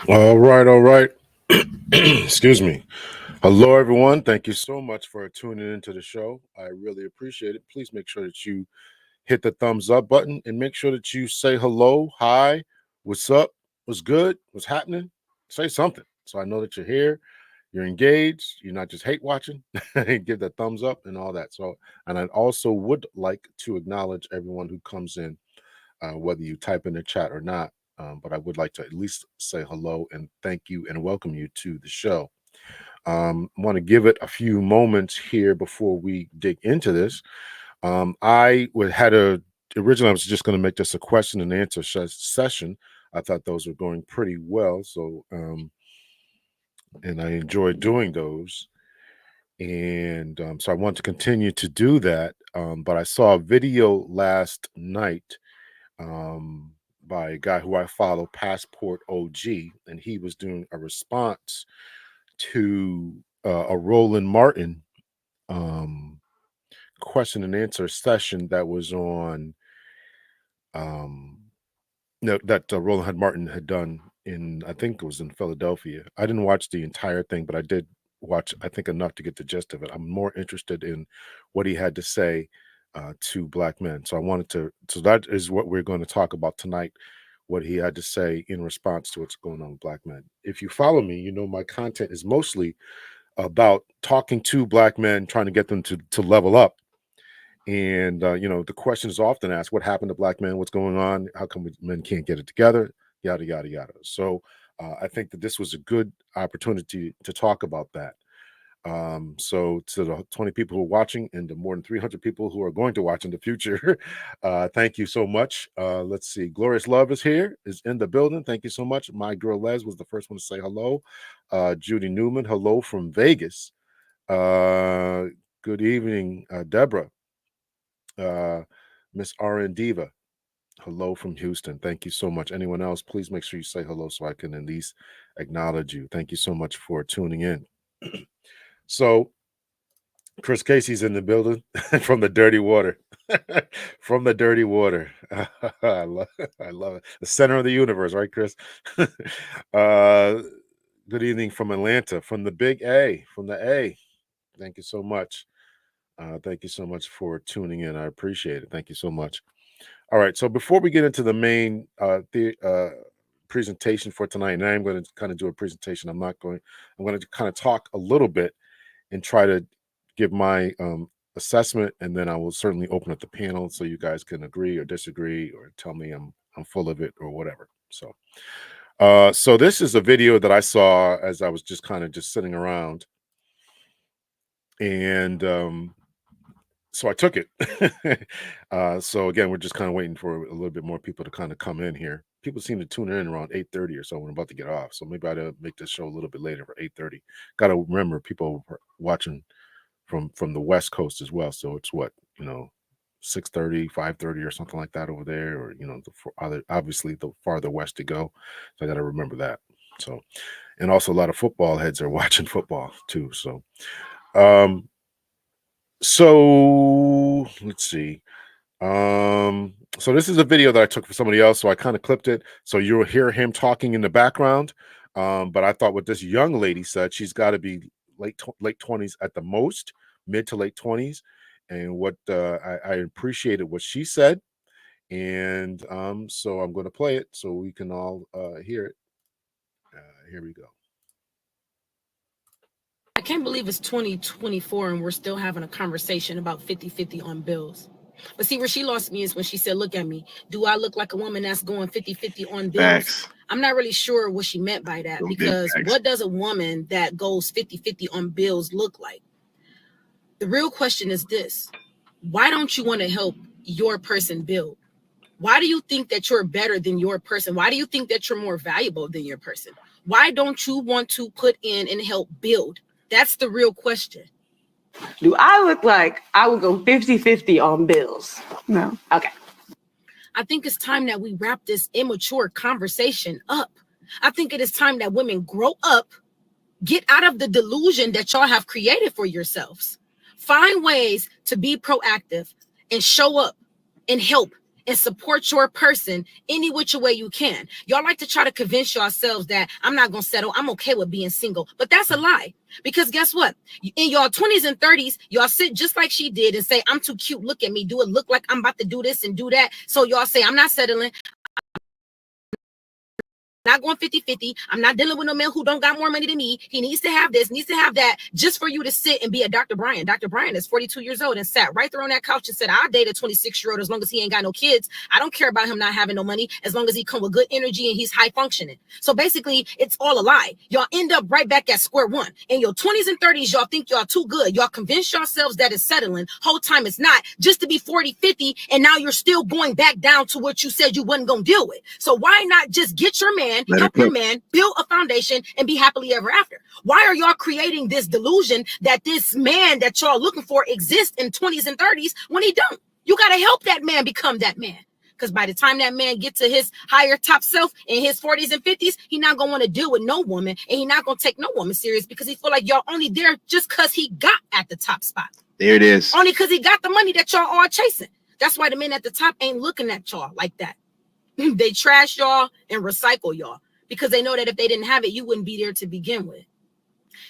All right, all right. Excuse me. Hello, everyone. Thank you so much for tuning into the show. I really appreciate it. Please make sure that you hit the thumbs up button and make sure that you say hello, hi, what's up, what's good, what's happening. Say something so I know that you're here, you're engaged, you're not just hate watching. Give that thumbs up and all that. So, and I also would like to acknowledge everyone who comes in, whether you type in the chat or not. But I would like to at least say hello and thank you and welcome you to the show. I want to give it a few moments here before we dig into this. Originally I was just going to make this a question and answer session. I thought those were going pretty well, so and I enjoyed doing those, and so I want to continue to do that. But I saw a video last night by a guy who I follow, Passport OG, and he was doing a response to a Roland Martin um, question and answer session that was on um, that Roland Martin had done in, I think it was in Philadelphia. I didn't watch the entire thing, but I did watch, I think, enough to get the gist of it. I'm more interested in what he had to say to black men. So I wanted to, so that is what we're going to talk about tonight, what he had to say in response to what's going on with black men. If you follow me, you know my content is mostly about talking to black men, trying to get them to level up. And the question is often asked: what happened to black men? What's going on? How come men can't get it together? Yada yada yada. So I think that this was a good opportunity to talk about that. So to the 20 people who are watching and the more than 300 people who are going to watch in the future, thank you so much. Let's see. Glorious Love is in the building. Thank you so much. My girl Les was the first one to say hello. Judy Newman, hello from Vegas. Good evening, Deborah. Miss RN Diva, hello from Houston. Thank you so much. Anyone else, please make sure you say hello so I can at least acknowledge you. Thank you so much for tuning in. So, Chris Casey's in the building from the dirty water. From the dirty water. I love it. The center of the universe, right, Chris? Good evening from Atlanta, from the big A, from the A. Thank you so much. Thank you so much for tuning in. I appreciate it. Thank you so much. All right. So before we get into the main presentation for tonight, and I'm going to kind of do a presentation. I'm going to kind of talk a little bit and try to give my assessment, and then I will certainly open up the panel so you guys can agree or disagree or tell me I'm full of it or whatever. So this is a video that I saw as I was just kind of just sitting around, and so I took it. So again, we're just kind of waiting for a little bit more people to kind of come in here. People seem to tune in around 8:30 or so when I'm about to get off. So maybe I'll make this show a little bit later for 8:30. Got to remember people are watching from the West Coast as well. So it's what, 6:30, 5:30 or something like that over there, or obviously the farther west to go. So I got to remember that. So, and also a lot of football heads are watching football too. So let's see. So this is a video that I took for somebody else, so I kind of clipped it. So you'll hear him talking in the background. But I thought what this young lady said, she's got to be late 20s at the most, mid to late 20s. And what I appreciated what she said. And so I'm going to play it so we can all hear it. Here we go. I can't believe it's 2024 and we're still having a conversation about 50-50 on bills. But see, where she lost me is when she said, look at me. Do I look like a woman that's going 50-50 on bills? Facts. I'm not really sure what she meant by that, because what does a woman that goes 50-50 on bills look like? The real question is this: why don't you want to help your person build? Why do you think that you're better than your person? Why do you think that you're more valuable than your person? Why don't you want to put in and help build? That's the real question. Do I look like I would go 50-50 on bills? No. Okay. I think it's time that we wrap this immature conversation up. I think it is time that women grow up, get out of the delusion that y'all have created for yourselves. Find ways to be proactive and show up and help and support your person any which way you can. Y'all like to try to convince yourselves that I'm not going to settle. I'm okay with being single. But that's a lie. Because guess what? In your 20s and 30s, y'all sit just like she did and say, I'm too cute. Look at me. Do it look like I'm about to do this and do that? So y'all say, I'm not settling. Not going 50-50. I'm not dealing with no man who don't got more money than me. He needs to have this, needs to have that, just for you to sit and be a Dr. Brian. Dr. Brian is 42 years old and sat right there on that couch and said, I'll date a 26-year-old as long as he ain't got no kids. I don't care about him not having no money as long as he come with good energy and he's high functioning. So basically, it's all a lie. Y'all end up right back at square one. In your 20s and 30s, y'all think y'all too good. Y'all convince yourselves that it's settling. Whole time it's not, just to be 40-50, and now you're still going back down to what you said you wasn't going to deal with. So why not just get your man, help your man, build a foundation, and be happily ever after? Why are y'all creating this delusion that this man that y'all looking for exists in 20s and 30s when he don't? You got to help that man become that man. Because by the time that man gets to his higher top self in his 40s and 50s, he not going to want to deal with no woman, and he not going to take no woman serious because he feel like y'all only there just because he got at the top spot. There it is. Only because he got the money that y'all are chasing. That's why the men at the top ain't looking at y'all like that. They trash y'all and recycle y'all because they know that if they didn't have it, you wouldn't be there to begin with.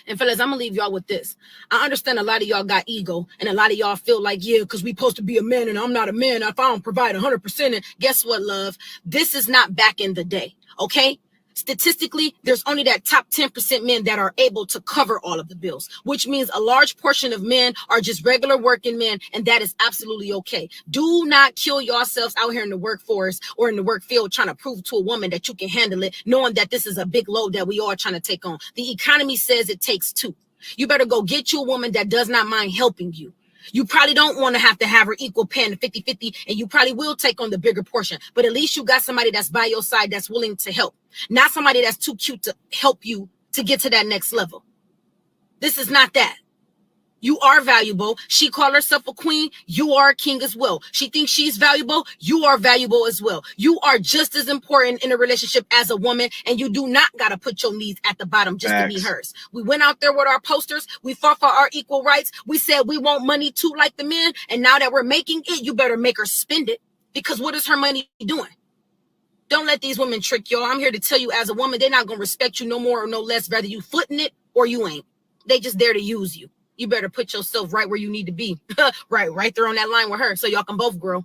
And fellas, I'm gonna leave y'all with this. I understand a lot of y'all got ego, and a lot of y'all feel like, yeah, because we supposed to be a man, and I'm not a man if I don't provide 100%. And guess what, love? This is not back in the day, okay? Statistically, there's only that top 10% men that are able to cover all of the bills, which means a large portion of men are just regular working men, and that is absolutely okay. Do not kill yourselves out here in the workforce or in the work field trying to prove to a woman that you can handle it, knowing that this is a big load that we are trying to take on. The economy says it takes two. You better go get you a woman that does not mind helping you. You probably don't want to have her equal pen 50-50, and you probably will take on the bigger portion. But at least you got somebody that's by your side that's willing to help. Not somebody that's too cute to help you to get to that next level. This is not that. You are valuable. She called herself a queen. You are a king as well. She thinks she's valuable. You are valuable as well. You are just as important in a relationship as a woman, and you do not got to put your needs at the bottom just to be hers. We went out there with our posters. We fought for our equal rights. We said we want money too like the men, and now that we're making it, you better make her spend it, because what is her money doing? Don't let these women trick y'all. I'm here to tell you, as a woman, they're not going to respect you no more or no less, whether you footing it or you ain't. They just there to use you. You better put yourself right where you need to be. right there on that line with her, so y'all can both grow.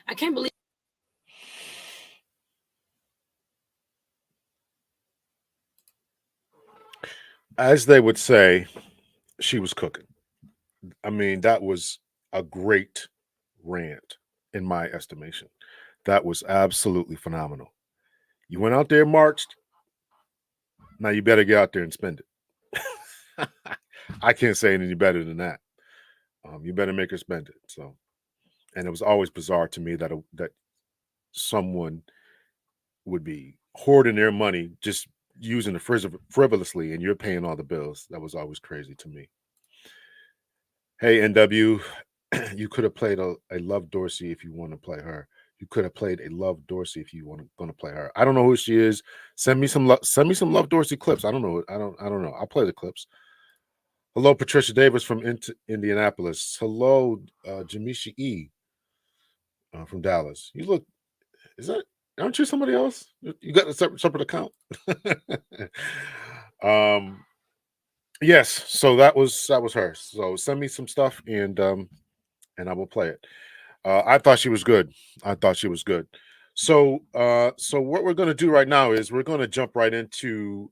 I can't believe. As they would say, she was cooking. I mean, that was a great rant, in my estimation. That was absolutely phenomenal. You went out there, marched. Now you better get out there and spend it. I can't say any better than that. You better make her spend it. So, and it was always bizarre to me that that someone would be hoarding their money, just using it frivolously, and you're paying all the bills. That was always crazy to me. Hey, NW, you could have played a Love Dorsey if you want to play her. You could have played a Love Dorsey if you want to play her. I don't know who she is. Send me some Love Dorsey clips. I don't know. I don't know. I'll play the clips. Hello, Patricia Davis from Indianapolis. Hello, Jamisha E. From Dallas. You look. Aren't you somebody else? You got a separate account. Yes. So that was her. So send me some stuff and I will play it. I thought she was good. So what we're going to do right now is we're going to jump right into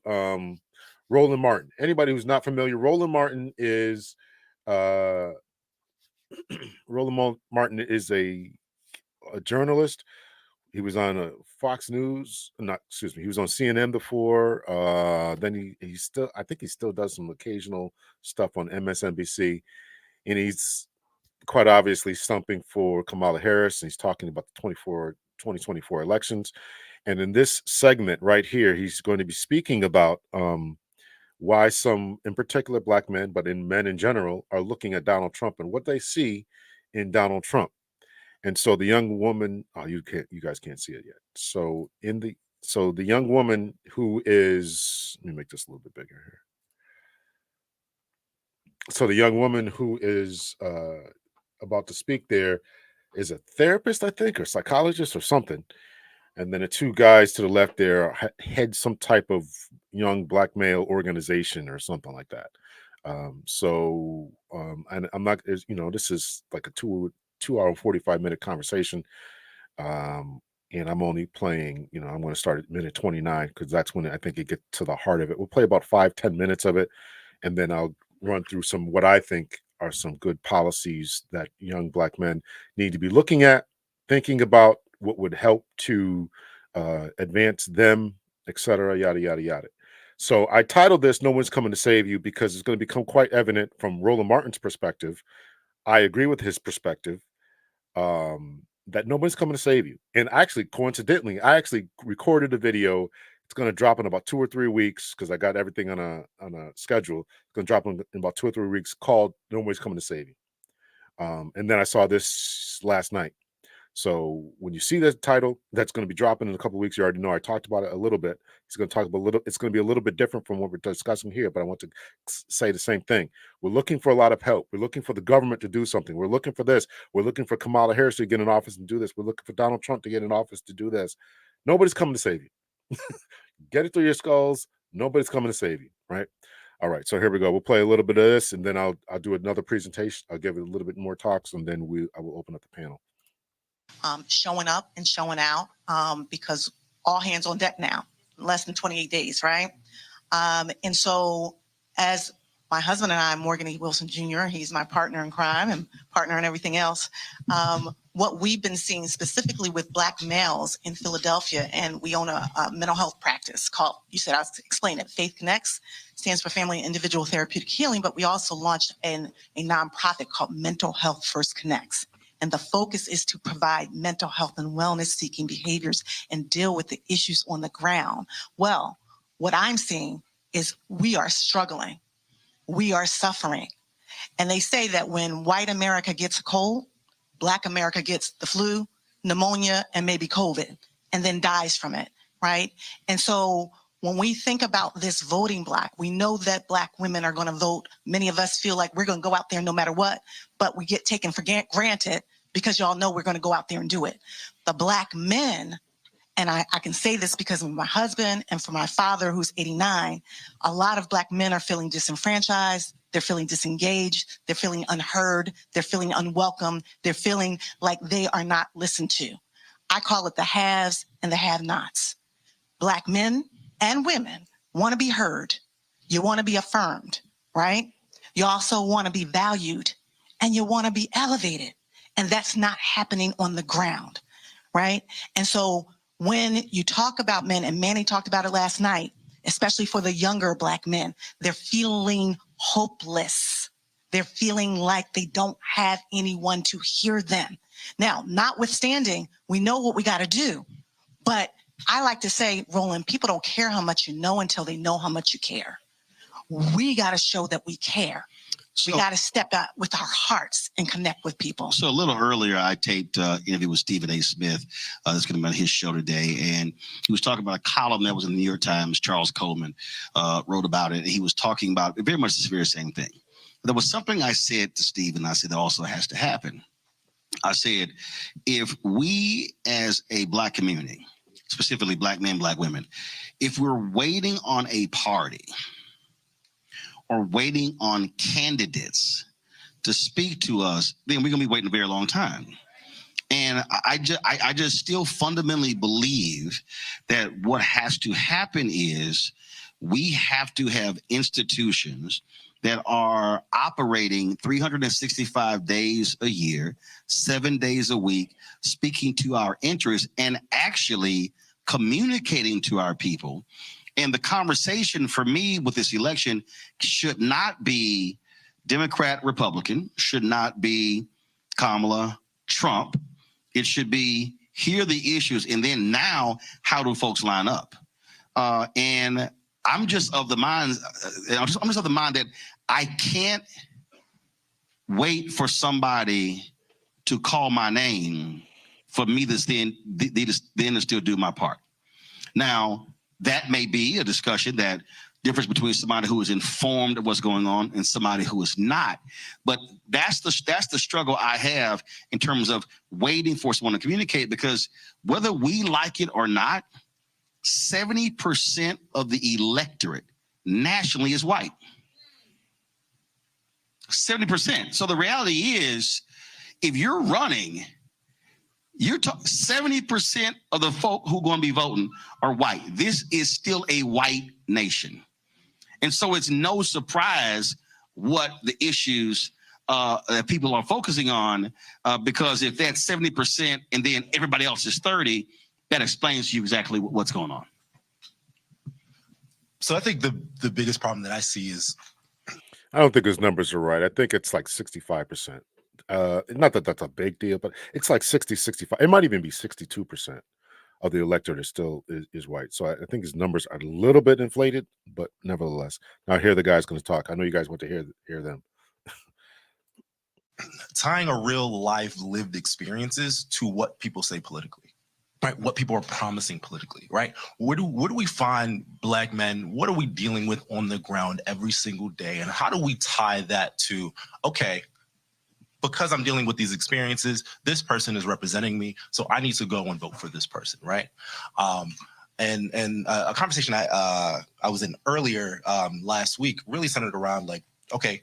Roland Martin. Anybody who's not familiar, Roland Martin is a journalist. He was on Fox News. He was on CNN before. Then he still does some occasional stuff on MSNBC, and he's quite obviously stumping for Kamala Harris, and he's talking about the 2024 elections. And in this segment right here, he's going to be speaking about why some, in particular, black men, but in men in general, are looking at Donald Trump and what they see in Donald Trump. And so the young woman, you guys can't see it yet. So the young woman who is, let me make this a little bit bigger here. So the young woman who is about to speak there is a therapist, I think, or psychologist or something. And then the two guys to the left there head some type of young black male organization or something like that. And I'm not, this is like a 2 hour and 45-minute conversation. Um, and I'm only playing, I'm going to start at minute 29 because that's when I think it gets to the heart of it. We'll play about 5-10 minutes of it, and then I'll run through some what I think are some good policies that young black men need to be looking at, thinking about what would help to advance them, etc., yada, yada, yada. So I titled this "No One's Coming to Save You" because it's going to become quite evident from Roland Martin's perspective. I agree with his perspective, that nobody's coming to save you. And actually, coincidentally, I actually recorded a video. It's going to drop in about 2 or 3 weeks because I got everything on a schedule. It's going to drop in about 2 or 3 weeks, called "Nobody's Coming to Save You." And then I saw this last night. So when you see the title, that's going to be dropping in a couple of weeks. You already know I talked about it a little bit. It's going to talk about a little. It's going to be a little bit different from what we're discussing here, but I want to say the same thing. We're looking for a lot of help. We're looking for the government to do something. We're looking for this. We're looking for Kamala Harris to get in office and do this. We're looking for Donald Trump to get in office to do this. Nobody's coming to save you. Get it through your skulls. Nobody's coming to save you, right? All right, so here we go. We'll play a little bit of this, and then I'll do another presentation. I'll give it a little bit more talks, and then I will open up the panel. Showing up and showing out, because all hands on deck now, less than 28 days, right? And so as my husband and I, Morgan E. Wilson Jr., he's my partner in crime and partner in everything else, what we've been seeing specifically with Black males in Philadelphia, and we own a mental health practice called, you said, I'll explain it, Faith Connects, stands for Family and Individual Therapeutic Healing, but we also launched a nonprofit called Mental Health First Connects. And the focus is to provide mental health and wellness seeking behaviors and deal with the issues on the ground. Well, what I'm seeing is we are struggling. We are suffering. And they say that when white America gets a cold, Black America gets the flu, pneumonia, and maybe COVID, and then dies from it, right? And so when we think about this voting block, we know that Black women are going to vote. Many of us feel like we're going to go out there no matter what, but we get taken for granted because y'all know we're going to go out there and do it. The Black men, and I can say this because of my husband and for my father, who's 89, a lot of Black men are feeling disenfranchised. They're feeling disengaged. They're feeling unheard. They're feeling unwelcome. They're feeling like they are not listened to. I call it the haves and the have-nots. Black men and women want to be heard. You want to be affirmed, right? You also want to be valued, and you want to be elevated. And that's not happening on the ground, right? And so when you talk about men, and Manny talked about it last night, especially for the younger Black men, they're feeling hopeless. They're feeling like they don't have anyone to hear them. Now, notwithstanding, we know what we got to do, but I like to say, Roland, people don't care how much you know until they know how much you care. We got to show that we care. We got to step out with our hearts and connect with people. So a little earlier, I taped an interview with Stephen A. Smith. That's going to be on his show today. And he was talking about a column that was in the New York Times. Charles Comin wrote about it. He was talking about very much the very same thing. There was something I said to Stephen, I said that also has to happen. I said, if we as a Black community, specifically Black men, Black women, if we're waiting on a party or waiting on candidates to speak to us, then we're going to be waiting a very long time. And I just still fundamentally believe that what has to happen is we have to have institutions that are operating 365 days a year, 7 days a week, speaking to our interests and actually communicating to our people. And the conversation for me with this election should not be Democrat, Republican, should not be Kamala, Trump. It should be, here are the issues, and then now, how do folks line up? And I'm just of the mind, I'm just of the mind that I can't wait for somebody to call my name for me to then to still do my part. Now, that may be a discussion that difference between somebody who is informed of what's going on and somebody who is not. But that's the struggle I have in terms of waiting for someone to communicate, because whether we like it or not, 70% of the electorate nationally is white. 70%. So the reality is, if you're running, 70% of the folk who are going to be voting are white. This is still a white nation. And so it's no surprise what the issues that people are focusing on, because if that's 70% and then everybody else is 30%, that explains to you exactly what's going on. So I think the biggest problem that I see is, I don't think his numbers are right. I think it's like 65%. Not that that's a big deal, but it's like 60, 65. It might even be 62% of the electorate is white. So I think his numbers are a little bit inflated, but nevertheless. Now here the guy's going to talk. I know you guys want to hear them. tying a real life lived experiences to what people say politically, right? What people are promising politically, right? Where do we find Black men? What are we dealing with on the ground every single day? And how do we tie that to, okay, because I'm dealing with these experiences, this person is representing me, so I need to go and vote for this person, right? And a conversation I was in earlier last week really centered around, like, okay,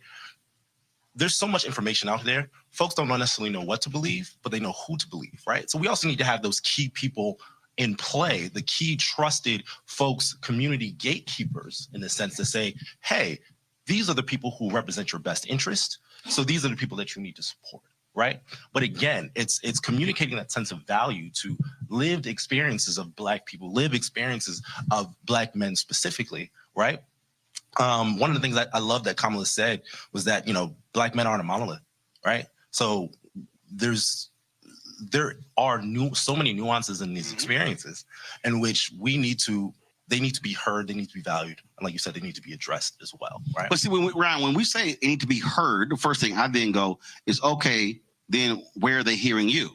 there's so much information out there. Folks don't necessarily know what to believe, but they know who to believe, right? So we also need to have those key people in play, the key trusted folks, community gatekeepers, in the sense to say, hey, these are the people who represent your best interest. So these are the people that you need to support, right? But again, it's communicating that sense of value to lived experiences of Black people, lived experiences of Black men specifically, right? One of the things that I love that Kamala said was that, you know, Black men aren't a monolith, right? So there are so many nuances in these experiences in which they need to be heard, they need to be valued, and like you said, they need to be addressed as well, right? But see, when we say they need to be heard, the first thing I then go is, okay, then where are they hearing you?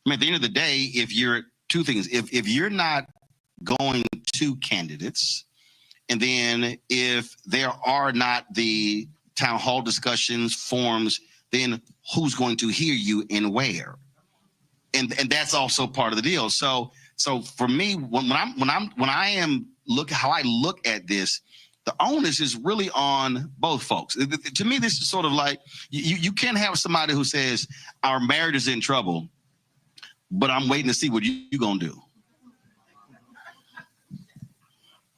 I mean, at the end of the day, if you're two things, if you're not going to candidates, and then if there are not the town hall discussions, forums, then who's going to hear you and where? And that's also part of the deal. So for me, when I am how I look at this, the onus is really on both folks. To me, this is sort of like you can't have somebody who says our marriage is in trouble, but I'm waiting to see what you're gonna do.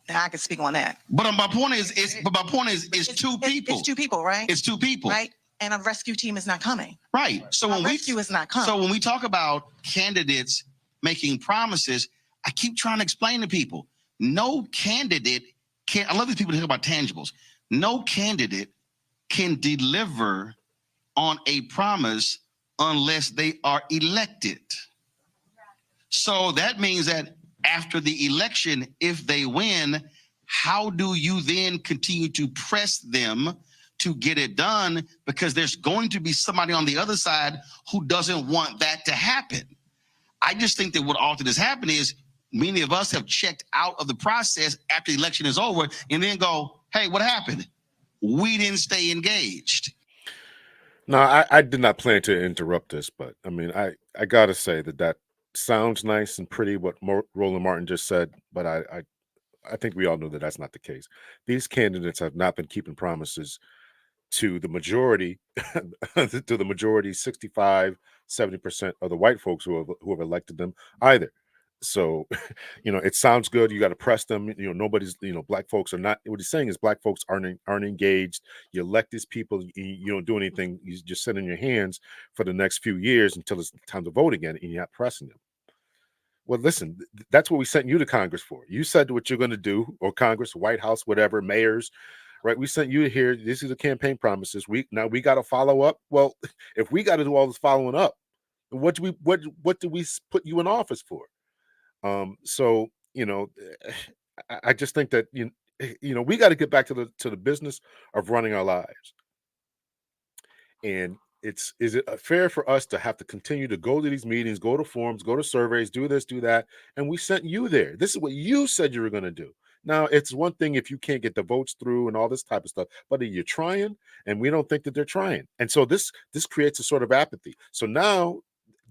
Now I can speak on that. But my point is, it's two people. It's two people, right? It's two people, right? And a rescue team is not coming. Right. So rescue is not coming. So when we talk about candidates making promises, I keep trying to explain to people, no candidate can. I love these people who talk about tangibles. No candidate can deliver on a promise unless they are elected. So that means that after the election, if they win, how do you then continue to press them to get it done? Because there's going to be somebody on the other side who doesn't want that to happen. I just think that what often has happened is many of us have checked out of the process after the election is over and then go, hey, what happened? We didn't stay engaged. No, I did not plan to interrupt this, but I mean, I got to say that sounds nice and pretty what Roland Martin just said, but I think we all know that that's not the case. These candidates have not been keeping promises to the majority, 65, 70% of the white folks who have elected them either. So, it sounds good. You got to press them. Nobody's, Black folks are not. What he's saying is Black folks aren't engaged. You elect these people. You don't do anything. You just sit in your hands for the next few years until it's time to vote again, and you're not pressing them. Well, listen, that's what we sent you to Congress for. You said what you're going to do, or Congress, White House, whatever, mayors, right? We sent you here. This is the campaign promises. We got to follow up. Well, if we got to do all this following up, what do we put you in office for? So I just think that we got to get back to the business of running our lives. And is it fair for us to have to continue to go to these meetings, go to forums, go to surveys, do this, do that? And we sent you there. This is what you said you were going to do. Now, it's one thing if you can't get the votes through and all this type of stuff, but you're trying, and we don't think that they're trying. And so this creates a sort of apathy. So now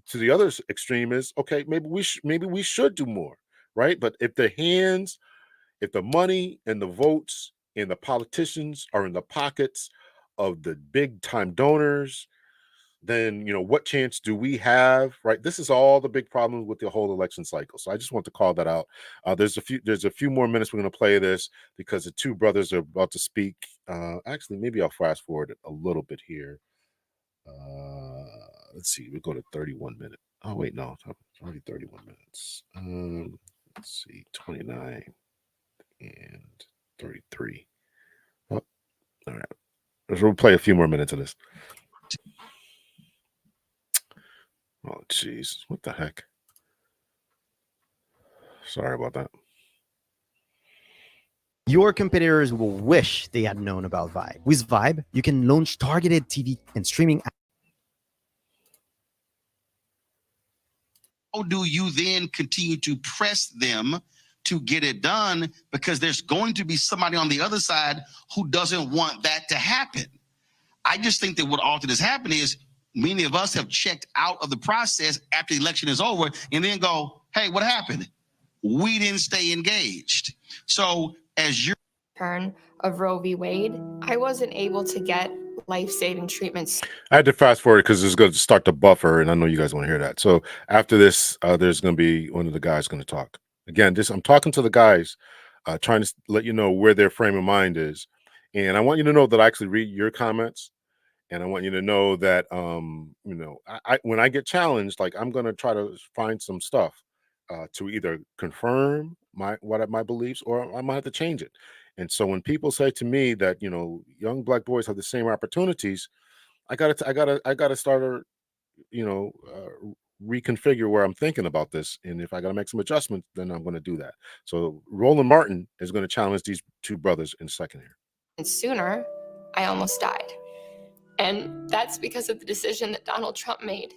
to the other extreme is, okay, maybe we should do more, right? But if the money and the votes and the politicians are in the pockets of the big time donors, then what chance do we have, right? This is all the big problems with the whole election cycle. So I just want to call that out. There's a few more minutes we're going to play this because the two brothers are about to speak. Actually, maybe I'll fast forward it a little bit here. Let's see, we'll go to 31 minutes. Oh wait, no, it's already 31 minutes. Let's see, 29 and 33. Oh, all right, we'll play a few more minutes of this. Oh, jeez. What the heck? Sorry about that. Your competitors will wish they had known about Vibe. With Vibe, you can launch targeted TV and streaming. How do you then continue to press them to get it done? Because there's going to be somebody on the other side who doesn't want that to happen. I just think that what often has happened is many of us have checked out of the process after the election is over and then go, hey, what happened? We didn't stay engaged. So as your turn of Roe v. Wade, I wasn't able to get life-saving treatments. I had to fast forward because it's going to start to buffer, and I know you guys want to hear that. So after this, there's going to be one of the guys going to talk. Again, I'm talking to the guys, trying to let you know where their frame of mind is. And I want you to know that I actually read your comments. And I want you to know that, I when I get challenged, like I'm going to try to find some stuff to either confirm my beliefs, or I might have to change it. And so when people say to me that, young Black boys have the same opportunities, I gotta start reconfigure where I'm thinking about this. And if I got to make some adjustments, then I'm going to do that. So Roland Martin is going to challenge these two brothers in a second here. And sooner, I almost died. And that's because of the decision that Donald Trump made.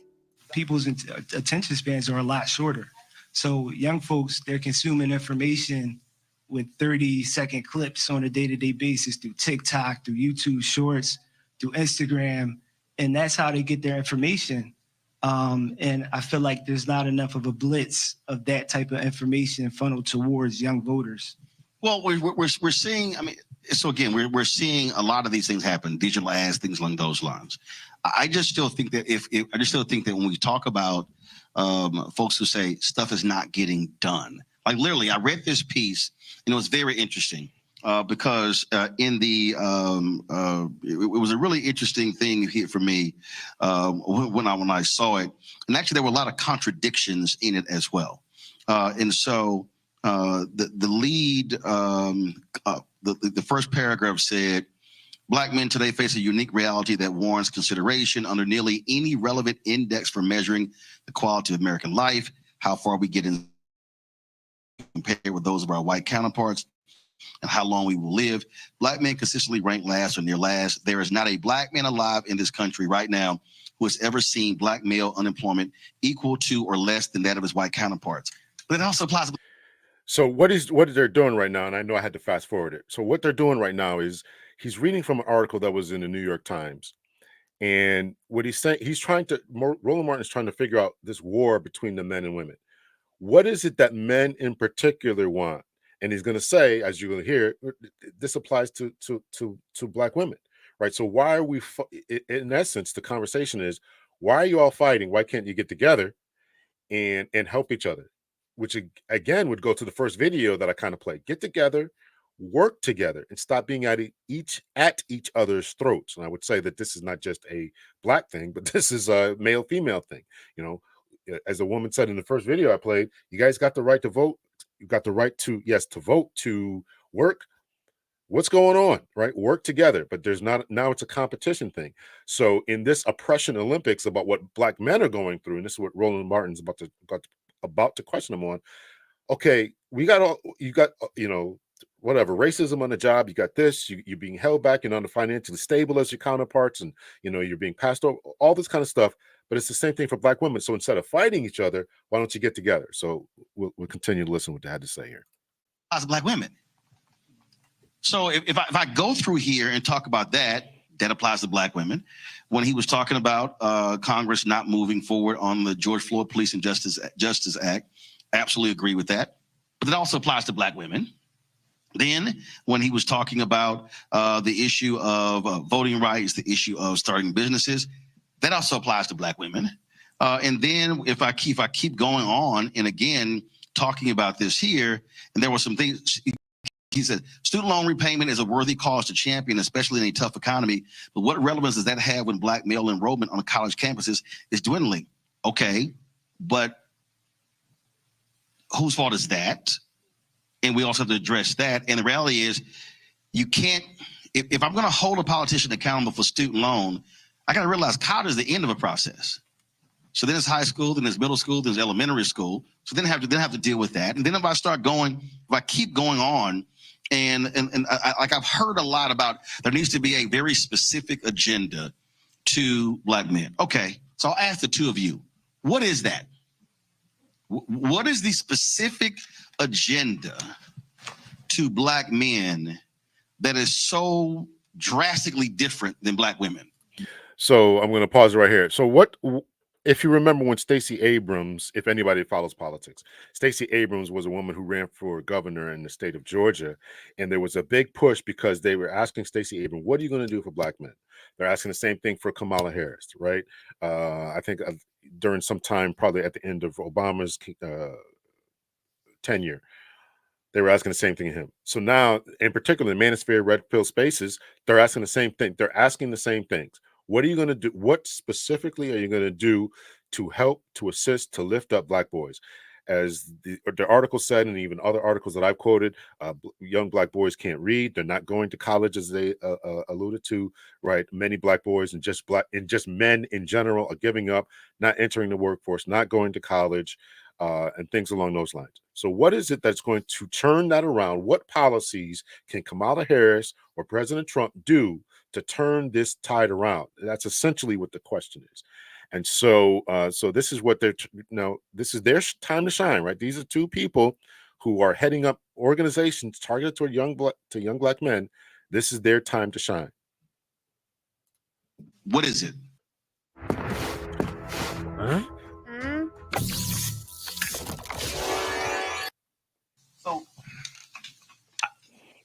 People's attention spans are a lot shorter. So young folks, they're consuming information with 30-second clips on a day-to-day basis through TikTok, through YouTube Shorts, through Instagram, and that's how they get their information. And I feel like there's not enough of a blitz of that type of information funneled towards young voters. Well, we're seeing, so again, we're seeing a lot of these things happen, digital ads, things along those lines. I just still think that when we talk about folks who say stuff is not getting done, like literally, I read this piece and it was very interesting because in the it was a really interesting thing here for me when I saw it, and actually there were a lot of contradictions in it as well, and so. The lead, the first paragraph said, Black men today face a unique reality that warrants consideration under nearly any relevant index for measuring the quality of American life, how far we get in compared with those of our white counterparts, and how long we will live. Black men consistently rank last or near last. There is not a Black man alive in this country right now who has ever seen Black male unemployment equal to or less than that of his white counterparts. But it also applies. So what they're doing right now, and I know I had to fast forward it. So what they're doing right now is he's reading from an article that was in the New York Times. And what he's saying, Roland Martin is trying to figure out this war between the men and women. What is it that men in particular want? And he's going to say, as you're going to hear, this applies to Black women, right? So why are we, in essence, the conversation is, why are you all fighting? Why can't you get together and help each other? Which again would go to the first video that I kind of played. Get together, work together, and stop being at each other's throats. And I would say that this is not just a Black thing, but this is a male-female thing. As a woman said in the first video I played, you guys got the right to vote. You got the right to vote, to work. What's going on, right? Work together, but there's not, now it's a competition thing. So in this oppression Olympics about what Black men are going through, and this is what Roland Martin's about to question them on. Okay, you got whatever, racism on the job, you got this, you're being held back, you're not financially stable as your counterparts, and you're being passed over, all this kind of stuff. But it's the same thing for Black women. So instead of fighting each other, why don't you get together? So we'll continue to listen to what they had to say here. As Black women, So if I go through here and talk about that applies to black women. When he was talking about Congress not moving forward on the George Floyd Police and Justice Act, I absolutely agree with that. But it also applies to black women. Then when he was talking about the issue of voting rights, the issue of starting businesses, that also applies to black women. And then if I keep going on, and again, talking about this here, and there were some things, he said, student loan repayment is a worthy cause to champion, especially in a tough economy. But what relevance does that have when black male enrollment on college campuses is dwindling? Okay, but whose fault is that? And we also have to address that. And the reality is, you can't, if I'm going to hold a politician accountable for student loan, I got to realize college is the end of a process. So then it's high school, then there's middle school, there's elementary school. So then I have to deal with that. And then if I keep going on, and like I've heard a lot about, there needs to be a very specific agenda to black men. Okay, so I'll ask the two of you, what is that? What is the specific agenda to black men that is so drastically different than black women? So I'm going to pause right here. So what, if you remember when Stacey Abrams, if anybody follows politics, Stacey Abrams was a woman who ran for governor in the state of Georgia. And there was a big push because they were asking Stacey Abrams, what are you going to do for black men? They're asking the same thing for Kamala Harris, right? I think during some time, probably at the end of Obama's tenure, they were asking the same thing of him. So now, in particular, the manosphere, red pill spaces, they're asking the same thing. They're asking the same things. What are you going to do? What specifically are you going to do to help, to assist, to lift up black boys? As the article said, and even other articles that I've quoted, young black boys can't read. They're not going to college, as they alluded to, right? Many black boys and just men in general are giving up, not entering the workforce, not going to college, and things along those lines. So what is it that's going to turn that around? What policies can Kamala Harris or President Trump do to turn this tide around? That's essentially what the question is. And so so this is what this is their time to shine, right? These are two people who are heading up organizations targeted toward young black men. This is their time to shine. What is it? Huh?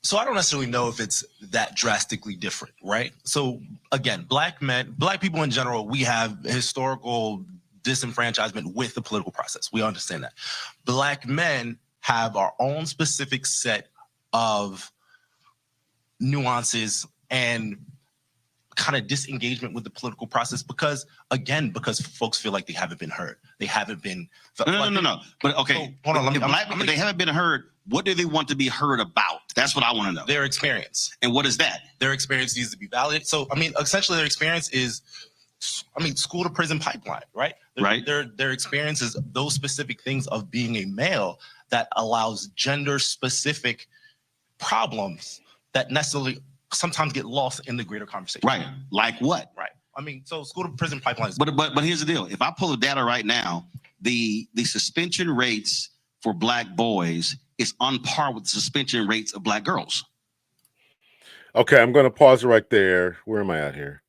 So I don't necessarily know if it's that drastically different, right? So again, black people in general, we have historical disenfranchisement with the political process. We understand that. Black men have our own specific set of nuances and kind of disengagement with the political process because folks feel like they haven't been heard. They haven't been. No. But okay, so, hold on. If they haven't been heard, what do they want to be heard about? That's what I want to know. Their experience. And what is that? Their experience needs to be validated. So, I mean, essentially their experience is, school to prison pipeline, right? Right. Their experience is those specific things of being a male that allows gender specific problems that necessarily sometimes get lost in the greater conversation. Right. Like what? Right. So school to prison pipelines. But here's the deal. If I pull the data right now, the suspension rates for black boys is on par with the suspension rates of black girls. Okay, I'm going to pause it right there. Where am I at here?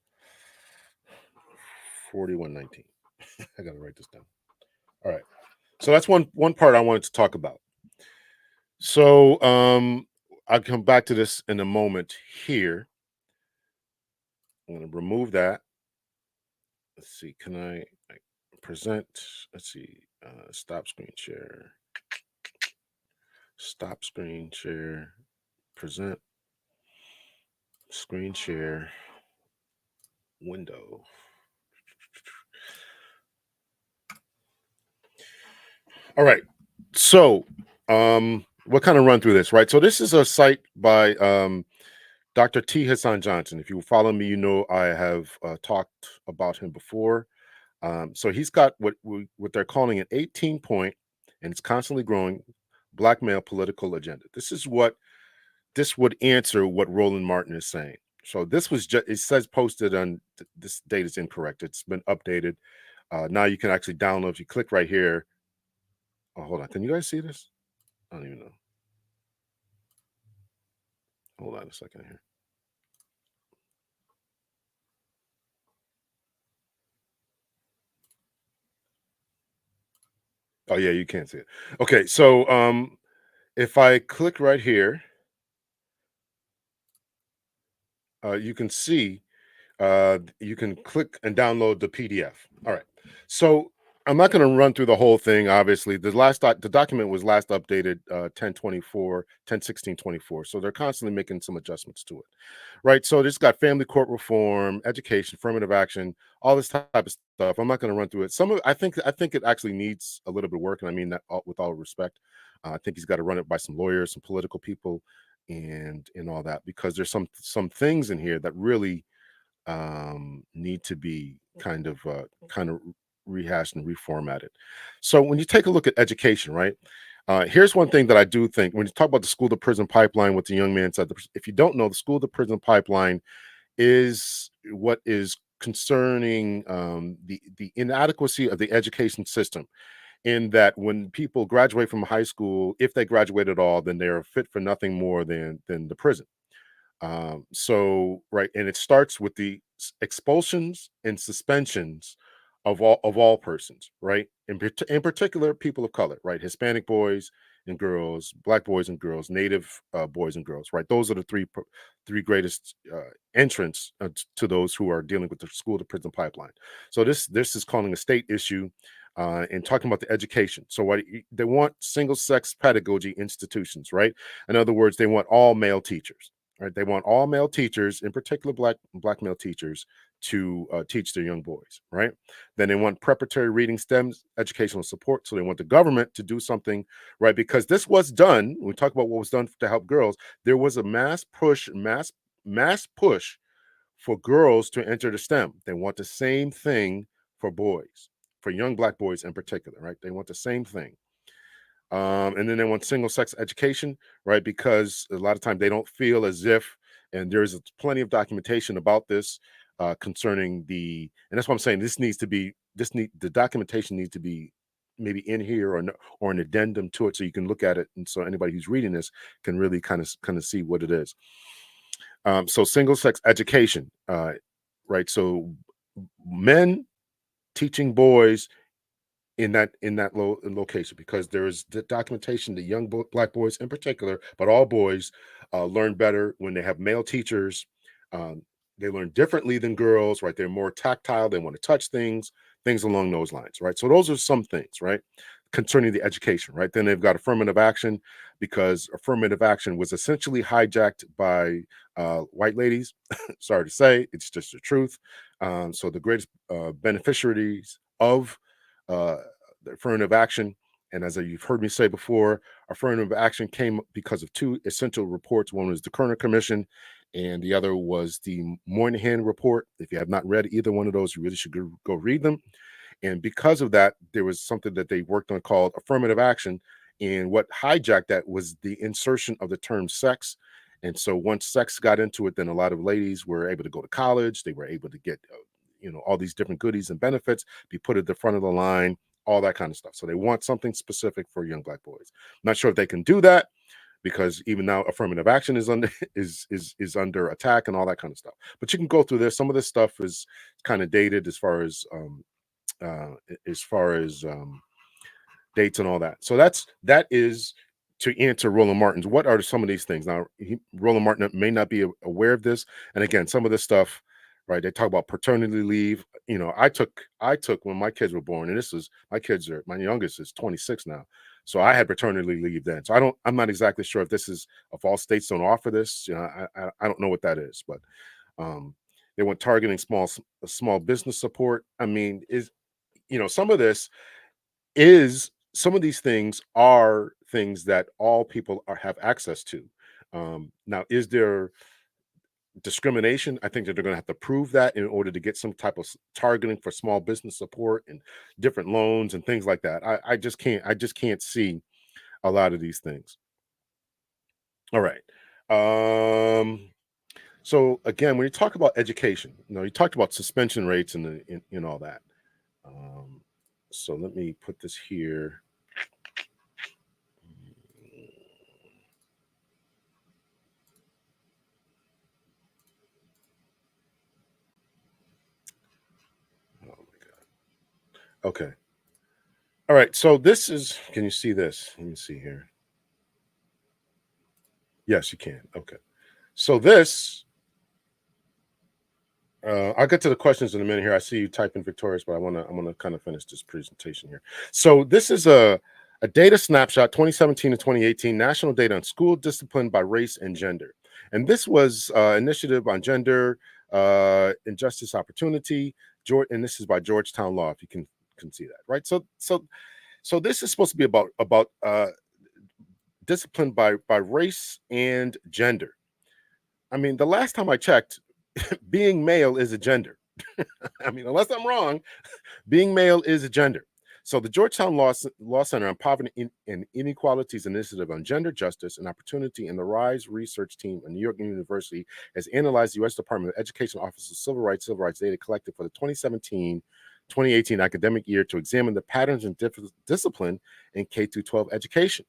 4119. I got to write this down. All right. So that's one part I wanted to talk about. So I'll come back to this in a moment here. I'm going to remove that. Let's see. Can I present? Let's see. Stop screen share. Stop screen share. Present. Screen share. Window. All right. So we'll kind of run through this, right? So this is a site by Dr. T. Hassan Johnson. If you follow me, you know I have talked about him before. So he's got what they're calling an 18-point, and it's constantly growing, black male political agenda. This would answer what Roland Martin is saying. So this was just, it says posted on, this date is incorrect. It's been updated. Now you can actually download, if you click right here. Oh, hold on. Can you guys see this? I don't even know. Hold on a second here. Oh yeah, you can't see it. Okay, so if I click right here, you can see you can click and download the PDF. All right. So I'm not going to run through the whole thing. Obviously, the document was last updated 10/24, 10/16/24. So they're constantly making some adjustments to it. Right. So this got family court reform, education, affirmative action, all this type of stuff. I'm not going to run through it. I think it actually needs a little bit of work, and I mean that with all respect. I think he's got to run it by some lawyers, some political people, and all that, because there's some things in here that really need to be kind of rehashed and reformatted. So when you take a look at education, right? Here's one thing that I do think when you talk about the school to prison pipeline, what the young man said. If you don't know, the school to prison pipeline is what is concerning the inadequacy of the education system. In that, when people graduate from high school, if they graduate at all, then they are fit for nothing more than the prison. So right, and it starts with the expulsions and suspensions of all persons, right? In particular, people of color, right? Hispanic boys and girls, black boys and girls, native boys and girls, right? Those are the three greatest entrants to those who are dealing with the school to prison pipeline. So this is calling a state issue. And talking about the education. So what they want, single sex pedagogy institutions, right? In other words, they want all male teachers. Right, they want all male teachers, in particular black male teachers, to teach their young boys. Right. Then they want preparatory reading, STEM educational support. So they want the government to do something, right? Because this was done. When we talk about what was done to help girls, there was a mass push for girls to enter the STEM. They want the same thing for boys, for young black boys in particular. Right. They want the same thing. And then they want single sex education, right? Because a lot of times they don't feel as if, and there's plenty of documentation about this concerning and that's what I'm saying. The documentation needs to be maybe in here or an addendum to it, so you can look at it, and so anybody who's reading this can really kind of see what it is. So single sex education, right? So men teaching boys in that location, because there is the documentation that young black boys in particular, but all boys learn better when they have male teachers. They learn differently than girls, right? They're more tactile. They want to touch things along those lines, right? So those are some things, right, concerning the education, right? Then they've got affirmative action, because affirmative action was essentially hijacked by white ladies. Sorry to say, it's just the truth. So the greatest beneficiaries of the affirmative action, and as you've heard me say before, affirmative action came because of two essential reports. One was the Kerner Commission, and the other was the Moynihan Report. If you have not read either one of those, you really should go read them. And because of that, there was something that they worked on called affirmative action. And what hijacked that was the insertion of the term sex. And so once sex got into it, then a lot of ladies were able to go to college. They were able to get, all these different goodies and benefits, be put at the front of the line, all that kind of stuff. So they want something specific for young black boys. Not sure if they can do that, because even now affirmative action is under is under attack and all that kind of stuff. But you can go through this. Some of this stuff is kind of dated as far as dates and all that. So that is to answer Roland Martin's. What are some of these things? Now, Roland Martin may not be aware of this, and again, some of this stuff, right? They talk about paternity leave. I took when my kids were born, and this is my youngest is 26 now, so I had paternity leave then. So I'm not exactly sure if all states don't offer this. I don't know what that is, but they want targeting small business support. I mean, some of these things are things that all people have access to. Now, is there discrimination? I think that they're going to have to prove that in order to get some type of targeting for small business support and different loans and things like that. I just can't see a lot of these things. All right. So again, when you talk about education, you talked about suspension rates and all that. So let me put this here. Okay. All right. So this is, can you see this? Let me see here. Yes, you can. Okay. So this, I'll get to the questions in a minute here. I see you typing Victorious, but I want to kind of finish this presentation here. So this is a data snapshot, 2017 to 2018, national data on school discipline by race and gender. And this was initiative on gender, injustice, opportunity, and this is by Georgetown Law, if you can see that, right? So this is supposed to be about discipline by race and gender. I mean, the last time I checked, being male is a gender. I mean, unless I'm wrong, being male is a gender. So the Georgetown Law Center on Poverty and Inequalities Initiative on Gender Justice and Opportunity and the RISE research team at New York University has analyzed the U.S. Department of Education Office of Civil Rights data collected for the 2017-2018 academic year to examine the patterns and discipline in K-12 education,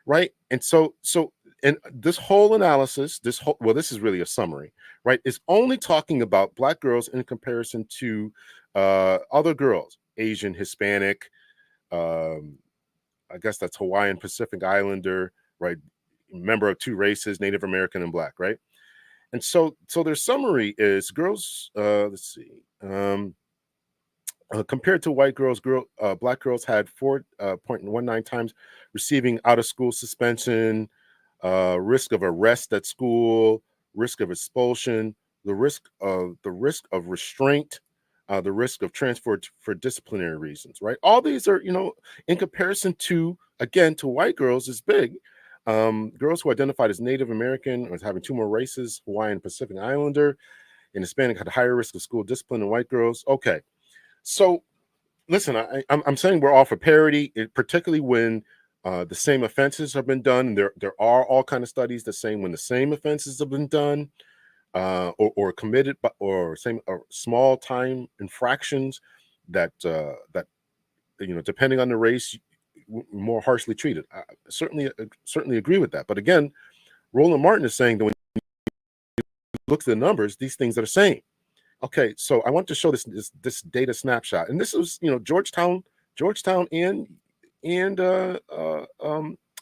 right? And so and this whole analysis, this is really a summary, right, is only talking about Black girls in comparison to other girls, Asian, Hispanic, I guess that's Hawaiian, Pacific Islander, right, member of two races, Native American and Black, right? And so their summary is girls, let's see, compared to white girls, Black girls had 4.19 times receiving out-of-school suspension, risk of arrest at school, risk of expulsion, the risk of restraint, the risk of transfer for disciplinary reasons, right? All these are, in comparison to, again, to white girls is big. Girls who identified as Native American or as having two more races, Hawaiian, Pacific Islander, and Hispanic had higher risk of school discipline than white girls. Okay, so listen, I'm saying we're all for parity, particularly when the same offenses have been done. There are all kind of studies that say when the same offenses have been done or committed or small time infractions that depending on the race, more harshly treated. I certainly agree with that. But again, Roland Martin is saying that when you look at the numbers, these things are the same. Okay, so I want to show this data snapshot, and this was Georgetown and New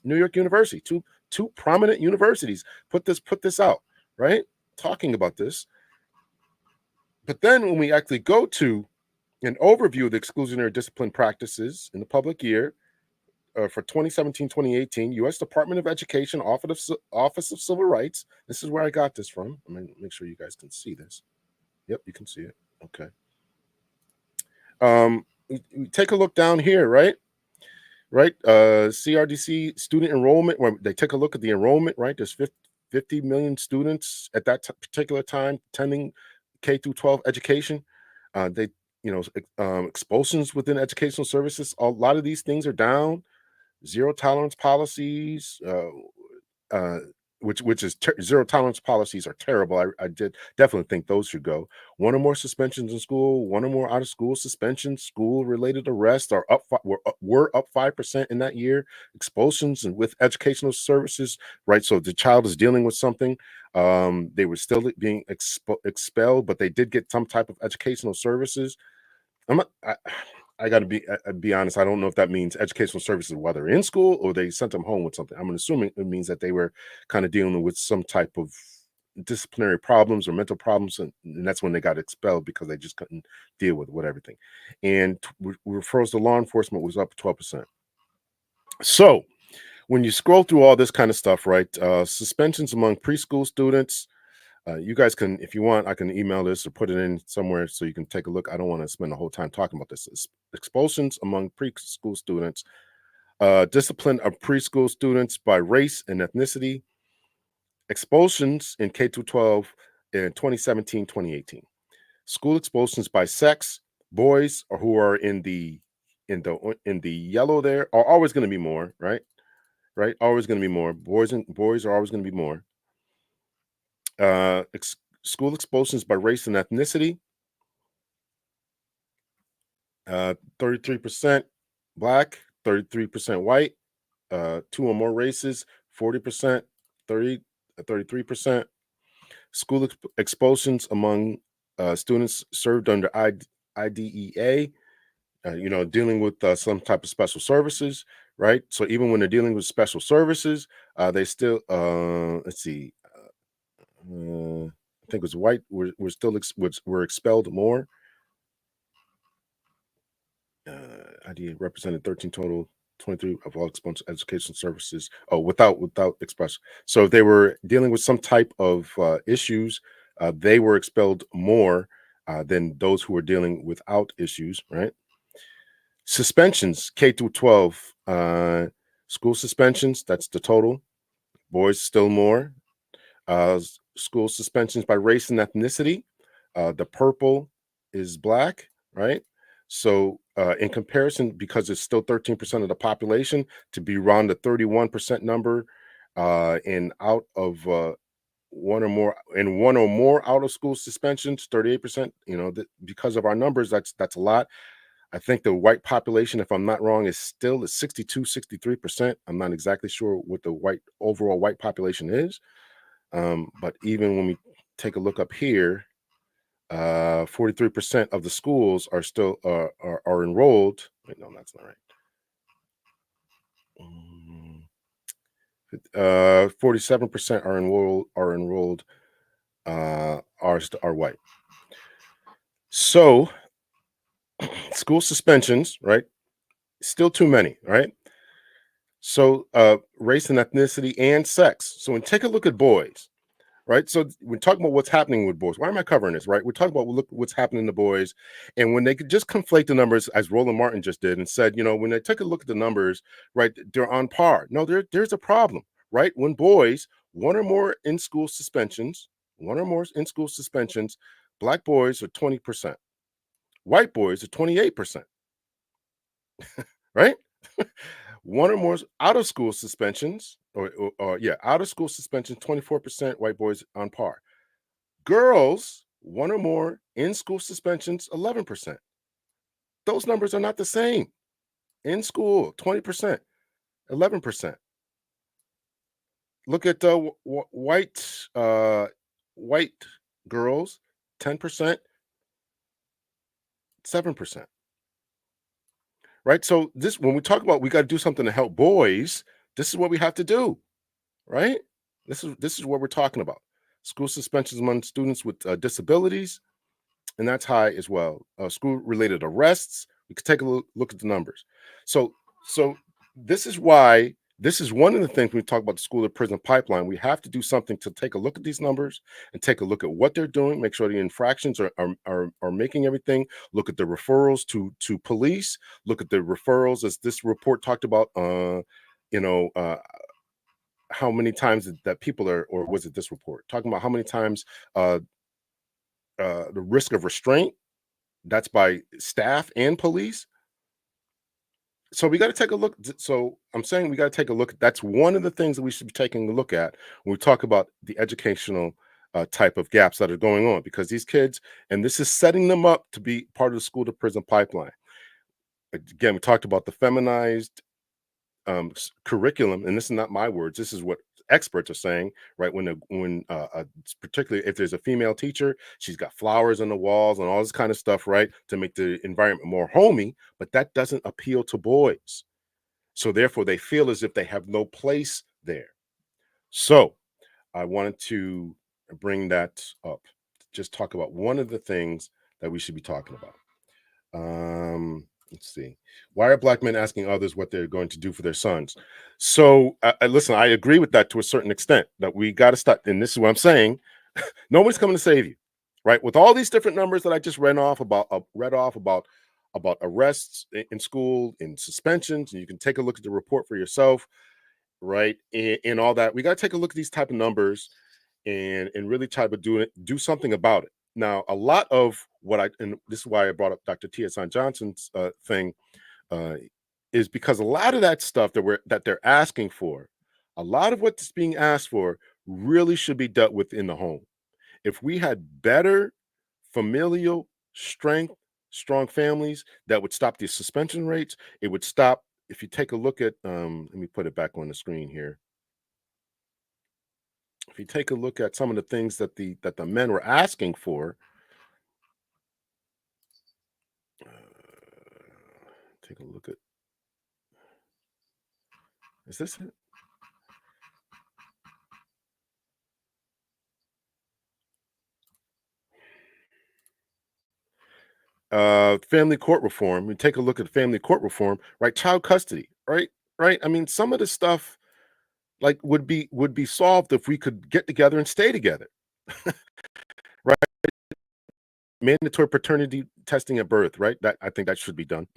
York University, two prominent universities put this out, right? Talking about this. But then when we actually go to an overview of the exclusionary discipline practices in the public year for 2017-2018, U.S. Department of Education, Office of Civil Rights. This is where I got this from. I'm going to make sure you guys can see this. Yep, you can see it. Okay. We take a look down here, right? CRDC student enrollment. When they take a look at the enrollment, right? There's 50 million students at that particular time attending K-12 education. Expulsions within educational services. A lot of these things are down. Zero tolerance policies. Which is zero tolerance policies are terrible. I did definitely think those should go. One or more suspensions in school, one or more out of school suspensions, school related arrests were up 5% in that year. Expulsions and with educational services, right? So the child is dealing with something. They were still being expelled, but they did get some type of educational services. I got to be honest. I don't know if that means educational services while they're in school or they sent them home with something. I'm assuming it means that they were kind of dealing with some type of disciplinary problems or mental problems, and that's when they got expelled because they just couldn't deal with everything. And referrals to law enforcement was up 12%. So when you scroll through all this kind of stuff, right? Suspensions among preschool students. You guys can, if you want, I can email this or put it in somewhere so you can take a look. I don't want to spend the whole time talking about this. Expulsions among preschool students, discipline of preschool students by race and ethnicity, expulsions in K-12 in 2017-2018, school expulsions by sex, boys or who are in the yellow there are always going to be more, right? Always going to be more. Boys are always going to be more. School expulsions by race and ethnicity, 33% Black, 33% white, two or more races, 40%, 33%. School expulsions among students served under IDEA, dealing with some type of special services, right? So even when they're dealing with special services, they still let's see, I think it was white were still were expelled more. ID represented 13 total, 23 of all expense education services. Oh, without expression. So if they were dealing with some type of issues, they were expelled more than those who were dealing without issues, right? Suspensions, K through 12, school suspensions, that's the total. Boys still more. School suspensions by race and ethnicity. The purple is black, right? So in comparison, because it's still 13% of the population, to be around the 31% number in out of one or more out of school suspensions, 38%, because of our numbers, that's a lot. I think the white population, if I'm not wrong, is still at 62, 63%. I'm not exactly sure what the overall white population is. But even when we take a look up here, 43% of the schools are still are enrolled. Wait, no, that's not right. 47% are enrolled are white. So school suspensions, right? Still too many, right? So race and ethnicity and sex. So when take a look at boys, right? So we're talking about what's happening with boys. Why am I covering this, right? We're talking about look what's happening to boys. And when they could just conflate the numbers, as Roland Martin just did, and said, when they take a look at the numbers, right, they're on par. No, there's a problem, right? When boys, one or more in school suspensions, black boys are 20%. White boys are 28%, right? One or more out of school suspensions, out of school suspensions, 24%, white boys on par. Girls, one or more in school suspensions, 11%. Those numbers are not the same. In school, 20%, 11%. Look at white girls, 10%, 7%. Right? So this, when we talk about we got to do something to help boys, this is what we have to do, right? This is what we're talking about. School suspensions among students with disabilities, and that's high as well. School-related arrests. We could take a look at the numbers. So this is why this is one of the things when we talk about the school to prison pipeline. We have to do something to take a look at these numbers and take a look at what they're doing. Make sure the infractions are making everything. Look at the referrals to police. Look at the referrals, as this report talked about. How many times that people are, or was it this report talking about how many times the risk of restraint, that's by staff and police. So we got to take a look. So I'm saying we got to take a look. That's one of the things that we should be taking a look at when we talk about the educational type of gaps that are going on, because these kids, and this is setting them up to be part of the school to prison pipeline. Again, we talked about the feminized curriculum, and this is not my words. This is what experts are saying, right? Particularly if there's a female teacher, she's got flowers on the walls and all this kind of stuff, right, to make the environment more homey, but that doesn't appeal to boys. So therefore they feel as if they have no place there. So I wanted to bring that up, just talk about one of the things that we should be talking about. Let's see. Why are black men asking others what they're going to do for their sons? So listen, I agree with that to a certain extent, that we got to start. And this is what I'm saying. Nobody's coming to save you, right? With all these different numbers that I just read off about arrests in school, in suspensions, and you can take a look at the report for yourself, right? And all that. We got to take a look at these type of numbers and really try to do something about it. Now, a lot of and this is why I brought up Dr. T.S. Johnson's thing, is because a lot of that stuff that they're asking for, a lot of what's being asked for really should be dealt with in the home. If we had better familial strength, strong families, that would stop the suspension rates. It would stop. If you take a look at, let me put it back on the screen here. If you take a look at some of the things that the men were asking for, take a look at. Is this it? Family court reform. We take a look at family court reform, right? Child custody, right? Right. I mean, some of the stuff like would be solved if we could get together and stay together. Right. Mandatory paternity testing at birth, right? That I think that should be done.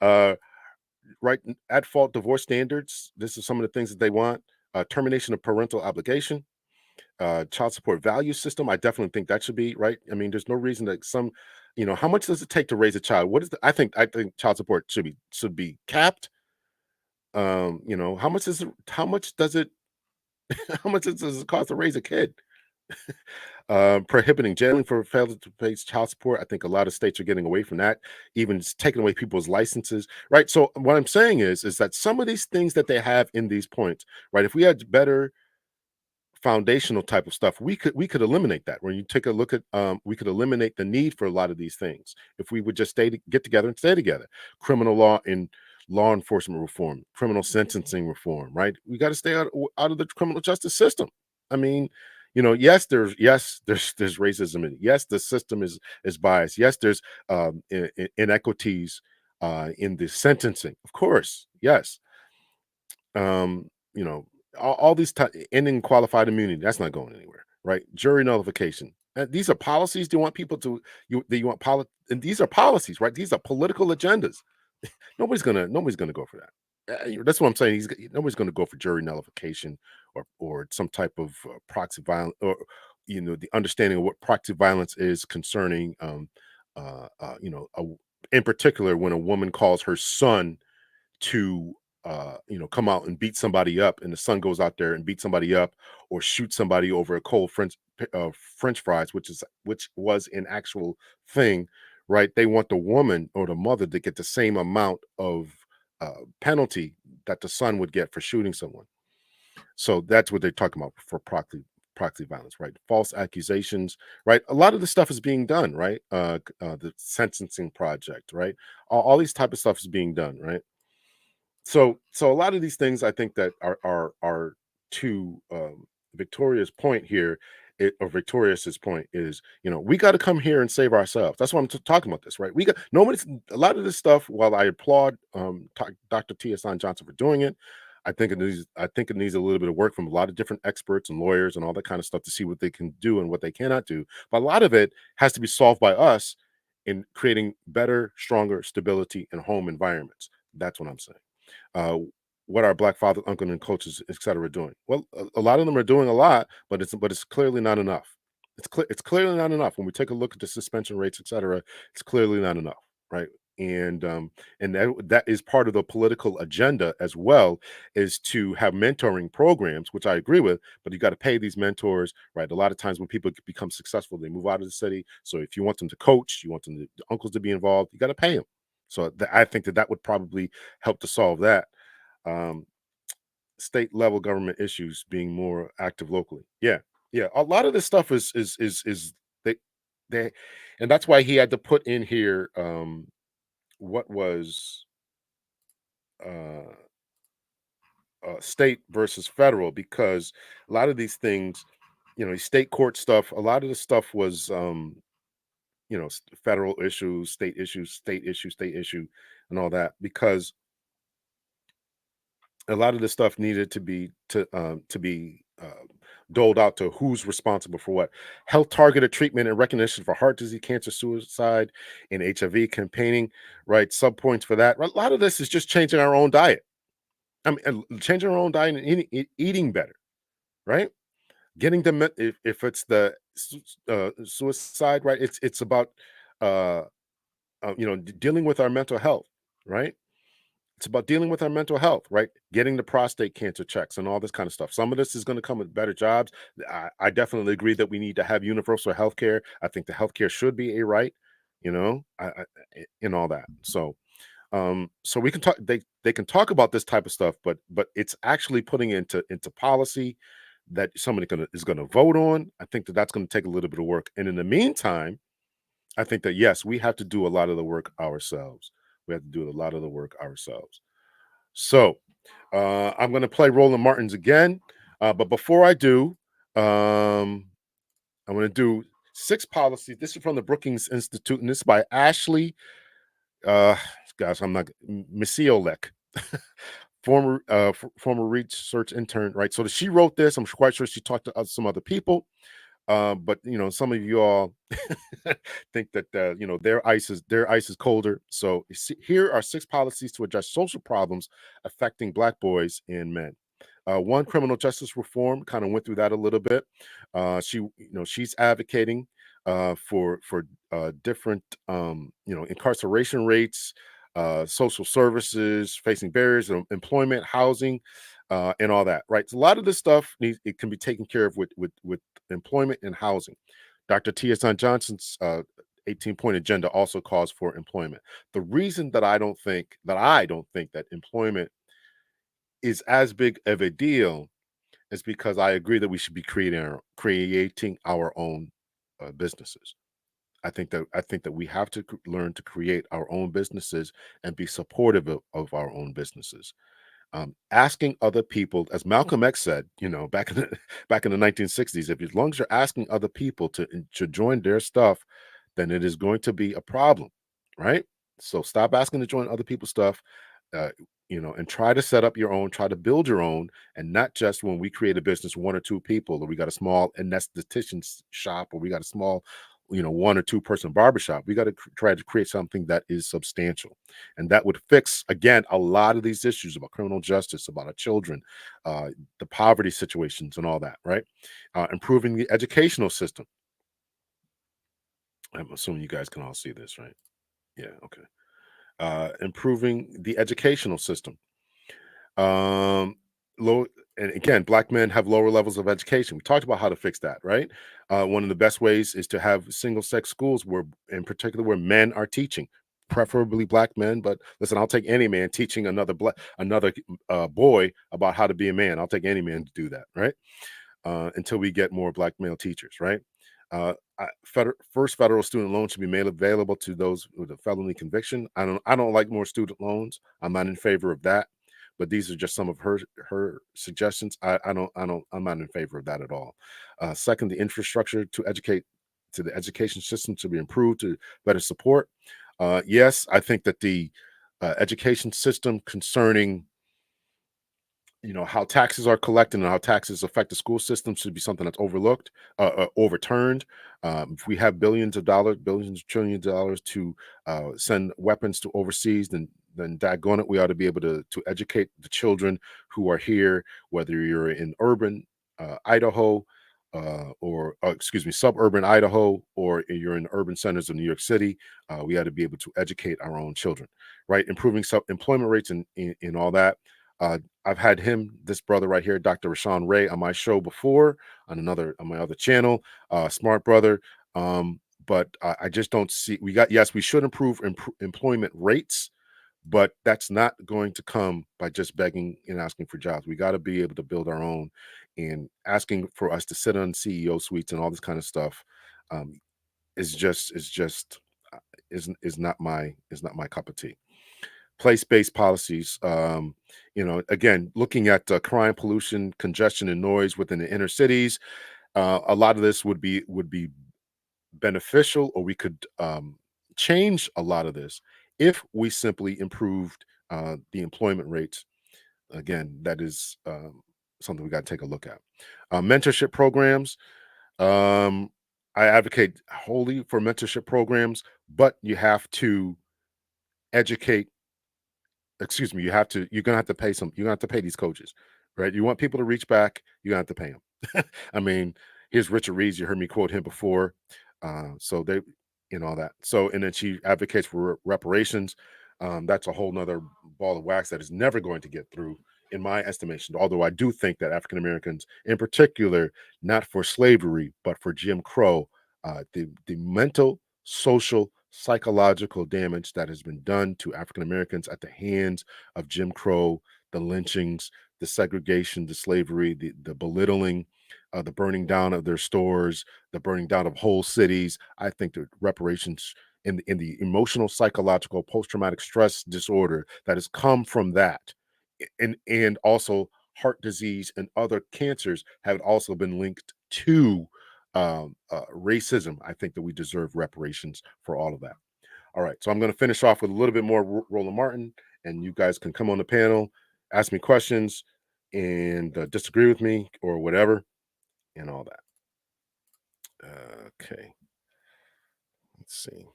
uh, right. At fault divorce standards. This is some of the things that they want. Termination of parental obligation. Child support value system. I definitely think that should be right. I mean, there's no reason that some, how much does it take to raise a child? What is the, I think child support should be capped. How much is it, how much does it how much does it cost to raise a kid? Prohibiting jailing for failure to pay child support. I think a lot of states are getting away from that, even taking away people's licenses. Right. So what I'm saying is that some of these things that they have in these points, right? If we had better foundational type of stuff, we could eliminate that. When you take a look at, we could eliminate the need for a lot of these things if we would just get together and stay together. Criminal law and law enforcement reform, criminal sentencing reform, right? We got to stay out of the criminal justice system. I mean, yes, there's racism in it. Yes, the system is biased. Yes, there's inequities in the sentencing. Of course, yes. um you know all these ending qualified immunity, that's not going anywhere, right? Jury nullification. These are policies. Do you want people to you want and these are policies, right? These are political agendas. Nobody's gonna go for that. That's what I'm saying. Nobody's gonna go for jury nullification or some type of proxy violence, or the understanding of what proxy violence is concerning in particular when a woman calls her son to come out and beat somebody up, and the son goes out there and beats somebody up or shoots somebody over a cold french fries, which was an actual thing, right? They want the woman or the mother to get the same amount of penalty that the son would get for shooting someone. So that's what they're talking about for proxy violence, right? False accusations, right? A lot of the stuff is being done, right? The sentencing project, right? All these type of stuff is being done, right? So a lot of these things I think that are to Victoria's point here, or Victorious's point is, we got to come here and save ourselves. That's why I'm talking about this, right? We got nobody's a lot of this stuff. While I applaud Dr. T.S. Johnson for doing it, I think it needs a little bit of work from a lot of different experts and lawyers and all that kind of stuff to see what they can do and what they cannot do. But a lot of it has to be solved by us in creating better, stronger stability in home environments. That's what I'm saying. uh, what our black fathers, uncles, and coaches, etc., doing. Well, a lot of them are doing a lot, but it's clearly not enough. It's clearly not enough. When we take a look at the suspension rates, etc., it's clearly not enough, right? And that is part of the political agenda as well, is to have mentoring programs, which I agree with. But you got to pay these mentors, right? A lot of times when people become successful, they move out of the city. So if you want them to coach, you want the uncles to be involved, you got to pay them. So I think that would probably help to solve that. Um, State level government issues being more active locally. Yeah, yeah. A lot of this stuff is they, and that's why he had to put in here what was uh, state versus federal, because a lot of these things, state court stuff. A lot of the stuff was federal issues, state issues, state issue, state issue, and all that, because a lot of this stuff needed to be doled out to who's responsible for what. Health targeted treatment and recognition for heart disease, cancer, suicide, and HIV campaigning. Right, subpoints for that. A lot of this is just changing our own diet. I mean, changing our own diet and eating better. Right, getting them if it's the suicide. Right, it's about dealing with our mental health. Right, it's about dealing with our mental health, right? Getting the prostate cancer checks and all this kind of stuff. Some of this is going to come with better jobs. I definitely agree that we need to have universal health care. I think the health care should be a right, and all that. So we can talk. They can talk about this type of stuff, but it's actually putting into policy that somebody is going to vote on. I think that's going to take a little bit of work. And in the meantime, I think that yes, we have to do a lot of the work ourselves. We have to do a lot of the work ourselves. So I'm going to play Roland Martin's again. But before I do, I'm going to do 6 policies. This is from the Brookings Institute, and this is by Ashley, gosh, I'm not, Misiolek, former research intern, right? So she wrote this. I'm quite sure she talked to some other people. But some of you all think that their ice is colder. So here are 6 policies to address social problems affecting Black boys and men. One, criminal justice reform. Kind of went through that a little bit. She's advocating for different incarceration rates, social services, facing barriers in employment, housing, and all that. Right. So a lot of this stuff it can be taken care of with employment and housing. Dr. T.S. Johnson's 18-point agenda also calls for employment. The reason that I don't think that employment is as big of a deal is because I agree that we should be creating our own businesses. I think that we have to learn to create our own businesses and be supportive of our own businesses. Asking other people, as Malcolm X said, back in the 1960s, as long as you're asking other people to join their stuff, then it is going to be a problem, right? So stop asking to join other people's stuff, and try to set up your own, try to build your own, and not just when we create a business, 1 or 2 people, or we got a small anesthetician shop, or we got a small 1 or 2 person barbershop. We got to try to create something that is substantial, and that would fix, again, a lot of these issues about criminal justice, about our children, the poverty situations, and all that. Right? Improving the educational system. I'm assuming you guys can all see this, right? Yeah. Okay. Improving the educational system. Low, and again, Black men have lower levels of education. We talked about how to fix that, right? One of the best ways is to have single-sex schools in particular, where men are teaching, preferably Black men. But listen, I'll take any man teaching another boy about how to be a man. I'll take any man to do that, right? Until we get more Black male teachers, right? First federal student loan should be made available to those with a felony conviction. I don't like more student loans. I'm not in favor of that. But these are just some of her suggestions. I'm not in favor of that at all. Second, the infrastructure to the education system to be improved to better support. Yes, I think that the education system concerning how taxes are collected and how taxes affect the school system should be something that's overturned. If we have billions of trillions of dollars to send weapons to overseas, then daggone it, we ought to be able to educate the children who are here, whether you're in urban Idaho, or suburban Idaho, or you're in urban centers of New York City. We ought to be able to educate our own children, right? Improving employment rates and all that. I've had this brother right here, Dr. Rashawn Ray, on my show before on my other channel, smart brother. But I just don't see, we should improve employment rates, but that's not going to come by just begging and asking for jobs. We got to be able to build our own, and asking for us to sit on CEO suites and all this kind of stuff is not my cup of tea. Place-based policies, again, looking at crime, pollution, congestion, and noise within the inner cities. A lot of this would be beneficial, or we could change a lot of this if we simply improved the employment rates. Again, that is something we got to take a look at. Mentorship programs. I advocate wholly for mentorship programs, but you have to educate. You're gonna have to pay you're gonna have to pay these coaches, right? You want people to reach back, you're gonna have to pay them. I mean, here's Richard Reeves, you heard me quote him before. So they, all that. So, and then she advocates for reparations. That's a whole nother ball of wax that is never going to get through, in my estimation. Although I do think that African Americans, in particular, not for slavery, but for Jim Crow, the mental, social, psychological damage that has been done to African Americans at the hands of Jim Crow, the lynchings, the segregation, the slavery, the belittling, the burning down of their stores, the burning down of whole cities. I think that reparations in the emotional, psychological, post-traumatic stress disorder that has come from that, and also heart disease and other cancers have also been linked to racism. I think that we deserve reparations for all of that. All right, so I'm going to finish off with a little bit more Roland Martin, and you guys can come on the panel, ask me questions, and disagree with me or whatever, and all that. Okay, let's see.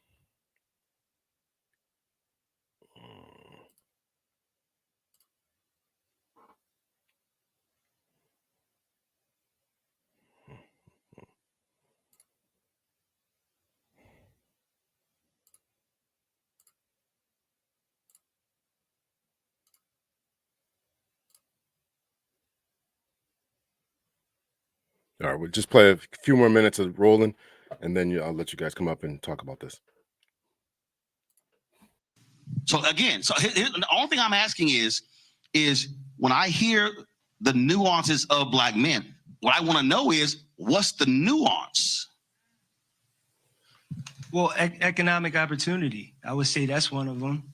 All right, we'll just play a few more minutes of Roland, and then I'll let you guys come up and talk about this. So again, the only thing I'm asking is when I hear the nuances of black men, what I want to know is what's the nuance? Well, economic opportunity, I would say that's one of them.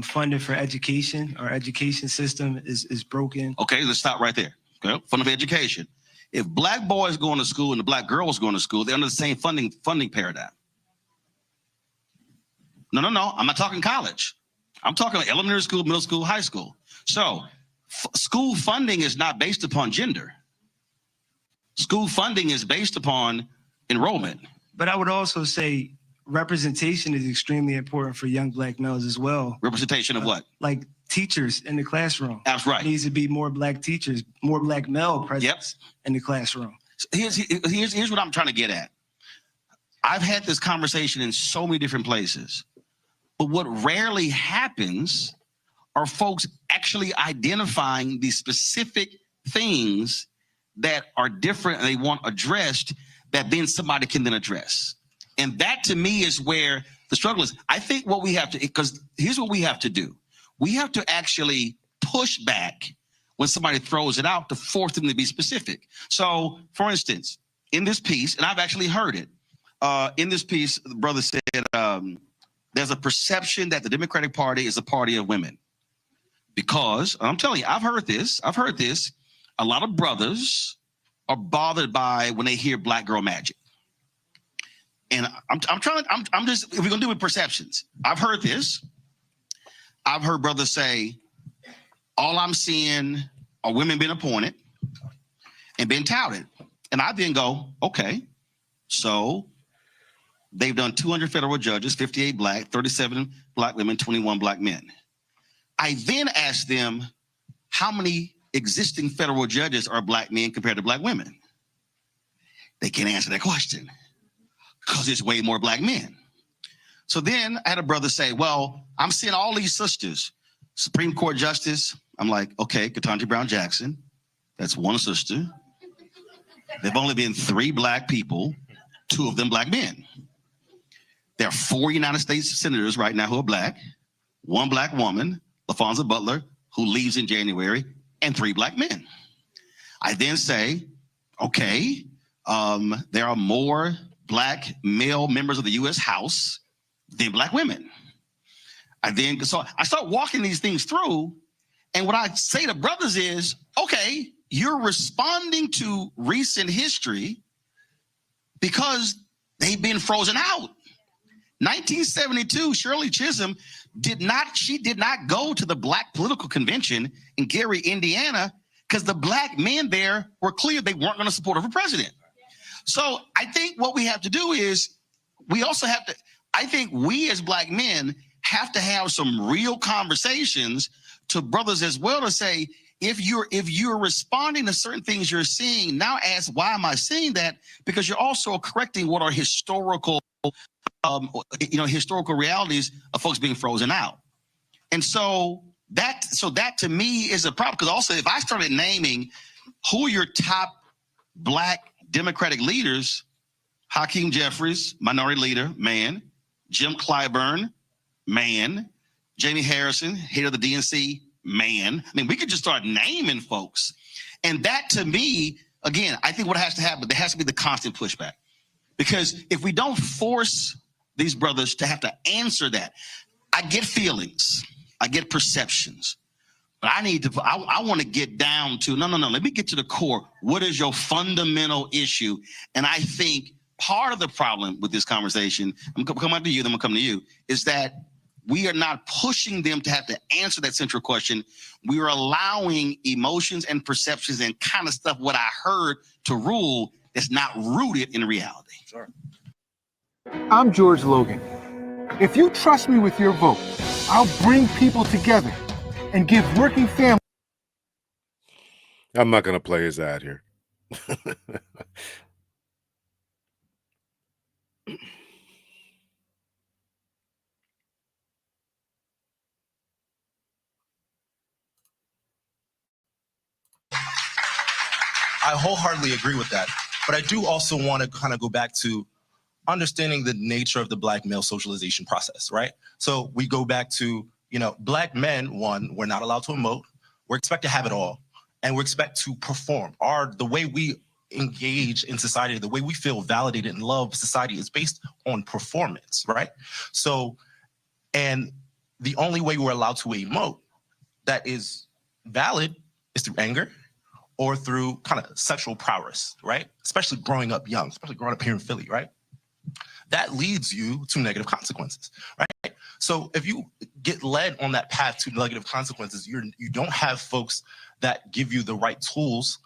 Funding for education, our education system is broken. Okay, let's stop right there. Okay, funding for education. If black boys going to school and the black girls going to school, they're under the same funding paradigm. No, I'm not talking college. I'm talking like elementary school, middle school, high school. So school funding is not based upon gender. School funding is based upon enrollment. But I would also say representation is extremely important for young black males as well. Representation of what? Like teachers in the classroom. That's right. There needs to be more black teachers, more black male presence in the classroom. So here's what I'm trying to get at. I've had this conversation in so many different places, but what rarely happens are folks actually identifying the specific things that are different and they want addressed that then somebody can then address. And that to me is where the struggle is. I think what we have to, because here's what we have to do. We have to actually push back when somebody throws it out to force them to be specific. So for instance, in this piece, and I've actually heard it, in this piece, the brother said, there's a perception that the Democratic Party is a party of women. Because, I'm telling you, I've heard this, a lot of brothers are bothered by when they hear black girl magic. And I'm just, if we're gonna do with perceptions, I've heard this. I've heard brothers say, all I'm seeing are women being appointed and being touted. And I then go, okay, so they've done 200 federal judges, 58 black, 37 black women, 21 black men. I then ask them, how many existing federal judges are black men compared to black women? They can't answer that question because there's way more black men. So then I had a brother say, well, I'm seeing all these sisters, Supreme Court Justice. I'm like, okay, Ketanji Brown Jackson, that's one sister. There've only been 3 black people, 2 of them black men. There are 4 United States senators right now who are black, 1 black woman, LaFonza Butler, who leaves in January, and 3 black men. I then say, okay, there are more black male members of the U.S. House than black women. So I start walking these things through, and what I say to brothers is, okay, you're responding to recent history because they've been frozen out. 1972, Shirley Chisholm did not go to the Black Political Convention in Gary, Indiana, because the black men there were clear they weren't going to support her for president. So I think what we have to do is I think we as black men have to have some real conversations to brothers as well to say, if you're responding to certain things you're seeing, now ask, why am I seeing that? Because you're also correcting what are historical historical realities of folks being frozen out. And so that to me is a problem, because also if I started naming who are your top black Democratic leaders, Hakeem Jeffries, minority leader, man, Jim Clyburn, man, Jamie Harrison, head of the DNC, man. I mean, we could just start naming folks. And that to me, again, I think what has to happen, there has to be the constant pushback. Because if we don't force these brothers to have to answer that. I get feelings, I get perceptions, but I want to get down to, no, let me get to the core. What is your fundamental issue? And I think part of the problem with this conversation, I'm going to come out to you, then I'm going to come to you, is that we are not pushing them to have to answer that central question. We are allowing emotions and perceptions and kind of stuff, what I heard, to rule that's not rooted in reality. Sure. I'm George Logan. If you trust me with your vote, I'll bring people together and give working families. I'm not going to play his ad here. I wholeheartedly agree with that. But I do also want to kind of go back to understanding the nature of the Black male socialization process, right? So we go back to, Black men, one, we're not allowed to emote. We're expected to have it all. And we're expected to perform. The way we engage in society, the way we feel validated and love society is based on performance, right? So, and the only way we're allowed to emote that is valid is through anger, or through kind of sexual prowess, right? Especially growing up young, especially growing up here in Philly, right? That leads you to negative consequences, right? So if you get led on that path to negative consequences, you don't have folks that give you the right tools,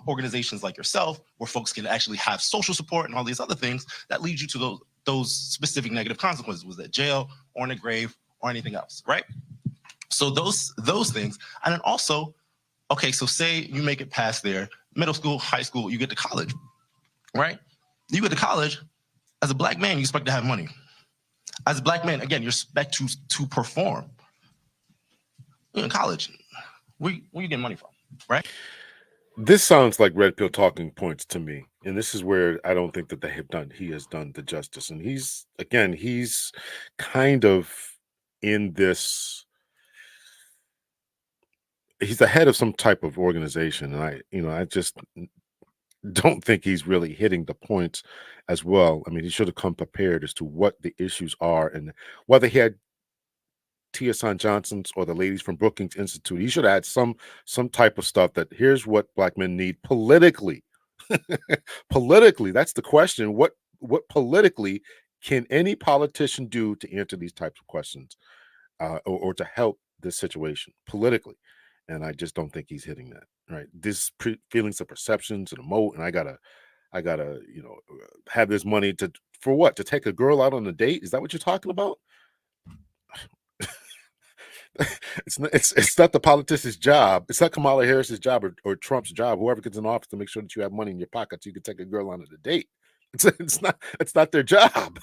organizations like yourself, where folks can actually have social support and all these other things that lead you to those specific negative consequences, was that jail or in the grave or anything else, right? So those things, and then also, okay, so say you make it past there, middle school, high school, you get to college, right? You get to college, as a Black man, you expect to have money. As a Black man, again, you're expected to perform. You're in college, where you getting money from, right? This sounds like red pill talking points to me. And this is where I don't think that he has done the justice. And he's kind of in this, he's the head of some type of organization, and I just don't think he's really hitting the points as well. I mean, he should have come prepared as to what the issues are, and whether he had Tia San Johnson's or the ladies from Brookings Institute, he should have had some type of stuff that here's what Black men need politically. Politically, that's the question. What politically can any politician do to answer these types of questions, or to help this situation politically? And I just don't think he's hitting that, right? This feelings of perceptions and emote, and I gotta, have this money for what? To take a girl out on a date? Is that what you're talking about? It's not the politician's job. It's not Kamala Harris's job or Trump's job, whoever gets in office, to make sure that you have money in your pocket so you can take a girl on a date. It's not their job.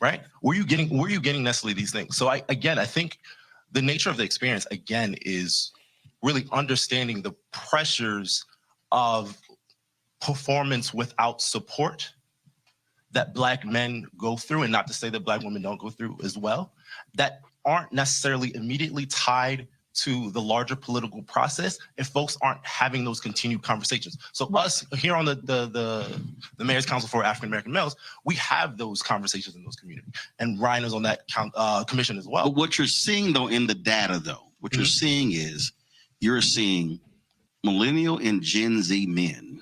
Right? Were you getting necessarily these things? So I think the nature of the experience, again, is really understanding the pressures of performance without support that Black men go through, and not to say that Black women don't go through as well, that aren't necessarily immediately tied to the larger political process if folks aren't having those continued conversations. So us here on the Mayor's Council for African American Males, we have those conversations in those communities. And Ryan is on that commission as well. But what you're seeing, though, in the data, though, what you're seeing is you're seeing millennial and Gen Z men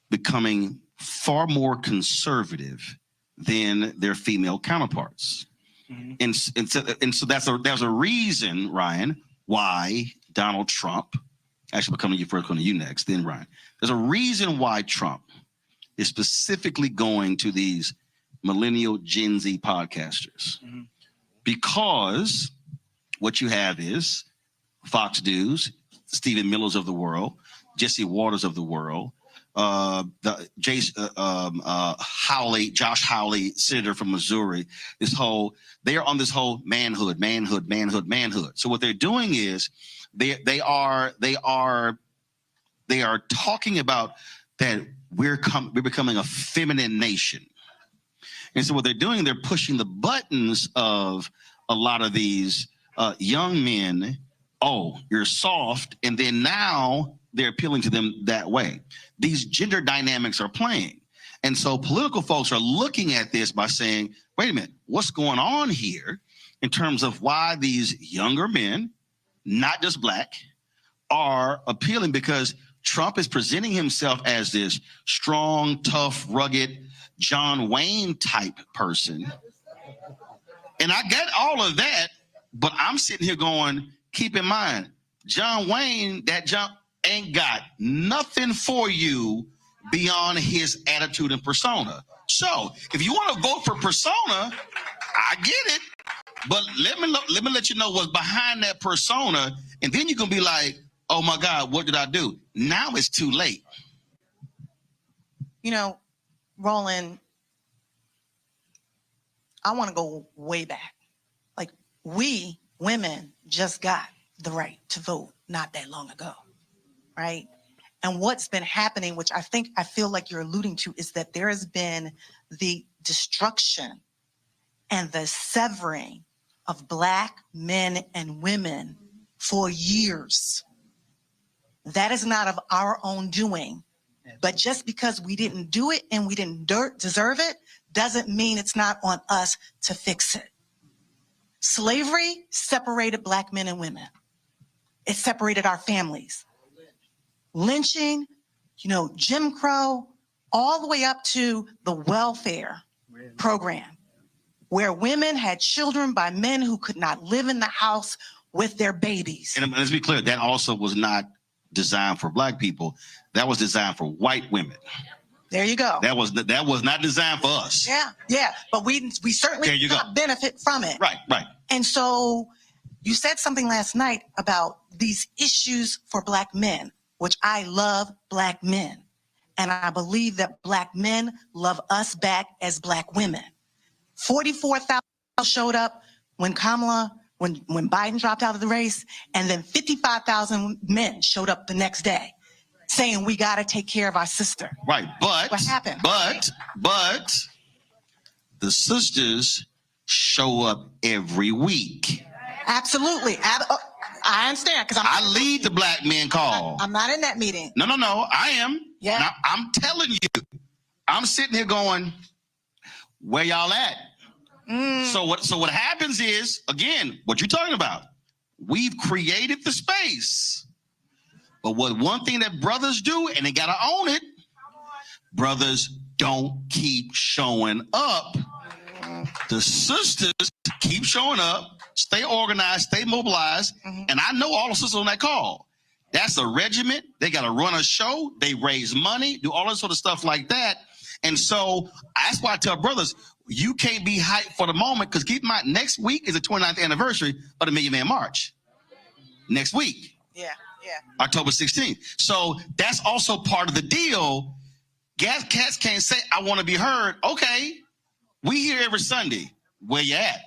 becoming far more conservative than their female counterparts. And so there's a reason, Ryan, why Donald Trump, actually coming to you next, then Ryan. There's a reason why Trump is specifically going to these millennial Gen Z podcasters. Because what you have is Fox News, Stephen Miller's of the world, Jesse Waters of the world, Josh Hawley, senator from Missouri, they're on this whole manhood. So what they're doing is they are talking about that we're becoming a feminine nation. And so what they're doing, they're pushing the buttons of a lot of these young men. Oh, you're soft. And then now they're appealing to them that way. These gender dynamics are playing. And so political folks are looking at this by saying, wait a minute, what's going on here in terms of why these younger men, not just black, are appealing? Because Trump is presenting himself as this strong, tough, rugged John Wayne type person. And I get all of that, but I'm sitting here going, keep in mind, John Wayne, that John ain't got nothing for you beyond his attitude and persona. So if you want to vote for persona, I get it. But let me let you know what's behind that persona, and then you can be like, oh my God, what did I do? Now it's too late. You know, Roland, I want to go way back. Like, we women just got the right to vote not that long ago, right? And what's been happening, which I feel like you're alluding to, is that there has been the destruction and the severing of Black men and women for years. That is not of our own doing. But just because we didn't do it and we didn't deserve it, doesn't mean it's not on us to fix it. Slavery separated Black men and women. It separated our families. Lynching, you know, Jim Crow, all the way up to the welfare program, where women had children by men who could not live in the house with their babies. And let's be clear, that also was not designed for Black people. That was designed for white women. There you go. That was not designed for us. Yeah. But we certainly did not benefit from it. Right. And so you said something last night about these issues for Black men, which I love Black men. And I believe that Black men love us back as Black women. 44,000 showed up when when Biden dropped out of the race, and then 55,000 men showed up the next day saying we got to take care of our sister. Right, but what happened? But the sisters show up every week. Absolutely. I understand, because I lead the Black men call. I'm not in that meeting. No, I am. Yeah. Now, I'm telling you, I'm sitting here going, where y'all at? So what happens is, again, what you're talking about, we've created the space. But one thing that brothers do, and they got to own it, brothers don't keep showing up. The sisters keep showing up, stay organized, stay mobilized. And I know all the sisters on that call. That's a regiment. They got to run a show. They raise money, do all that sort of stuff like that. And so that's why I tell brothers, you can't be hyped for the moment, because keep in mind, next week is the 29th anniversary of the Million Man March. Next week. Yeah. October 16th. So that's also part of the deal. Cats can't say, I want to be heard. Okay, we here every Sunday. Where you at?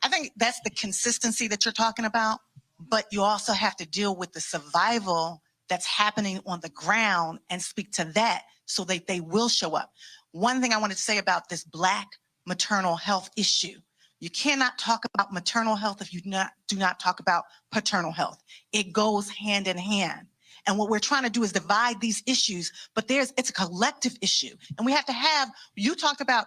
I think that's the consistency that you're talking about, but you also have to deal with the survival that's happening on the ground and speak to that so that they will show up. One thing I wanted to say about this Black maternal health issue: you cannot talk about maternal health if you do not talk about paternal health. It goes hand in hand. And what we're trying to do is divide these issues, but it's a collective issue. And we have to have, you talked about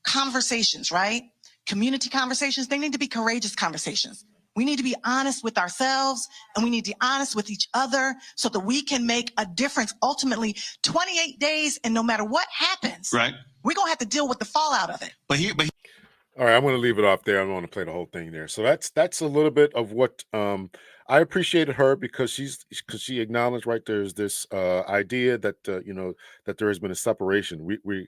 conversations, right? Community conversations. They need to be courageous conversations. We need to be honest with ourselves, and we need to be honest with each other so that we can make a difference. Ultimately, 28 days, and no matter what happens, right, we're going to have to deal with the fallout of it. All right, I'm going to leave it off there. I don't want to play the whole thing there. So that's a little bit of what I appreciated her, because she acknowledged, right, there's this idea that that there has been a separation. We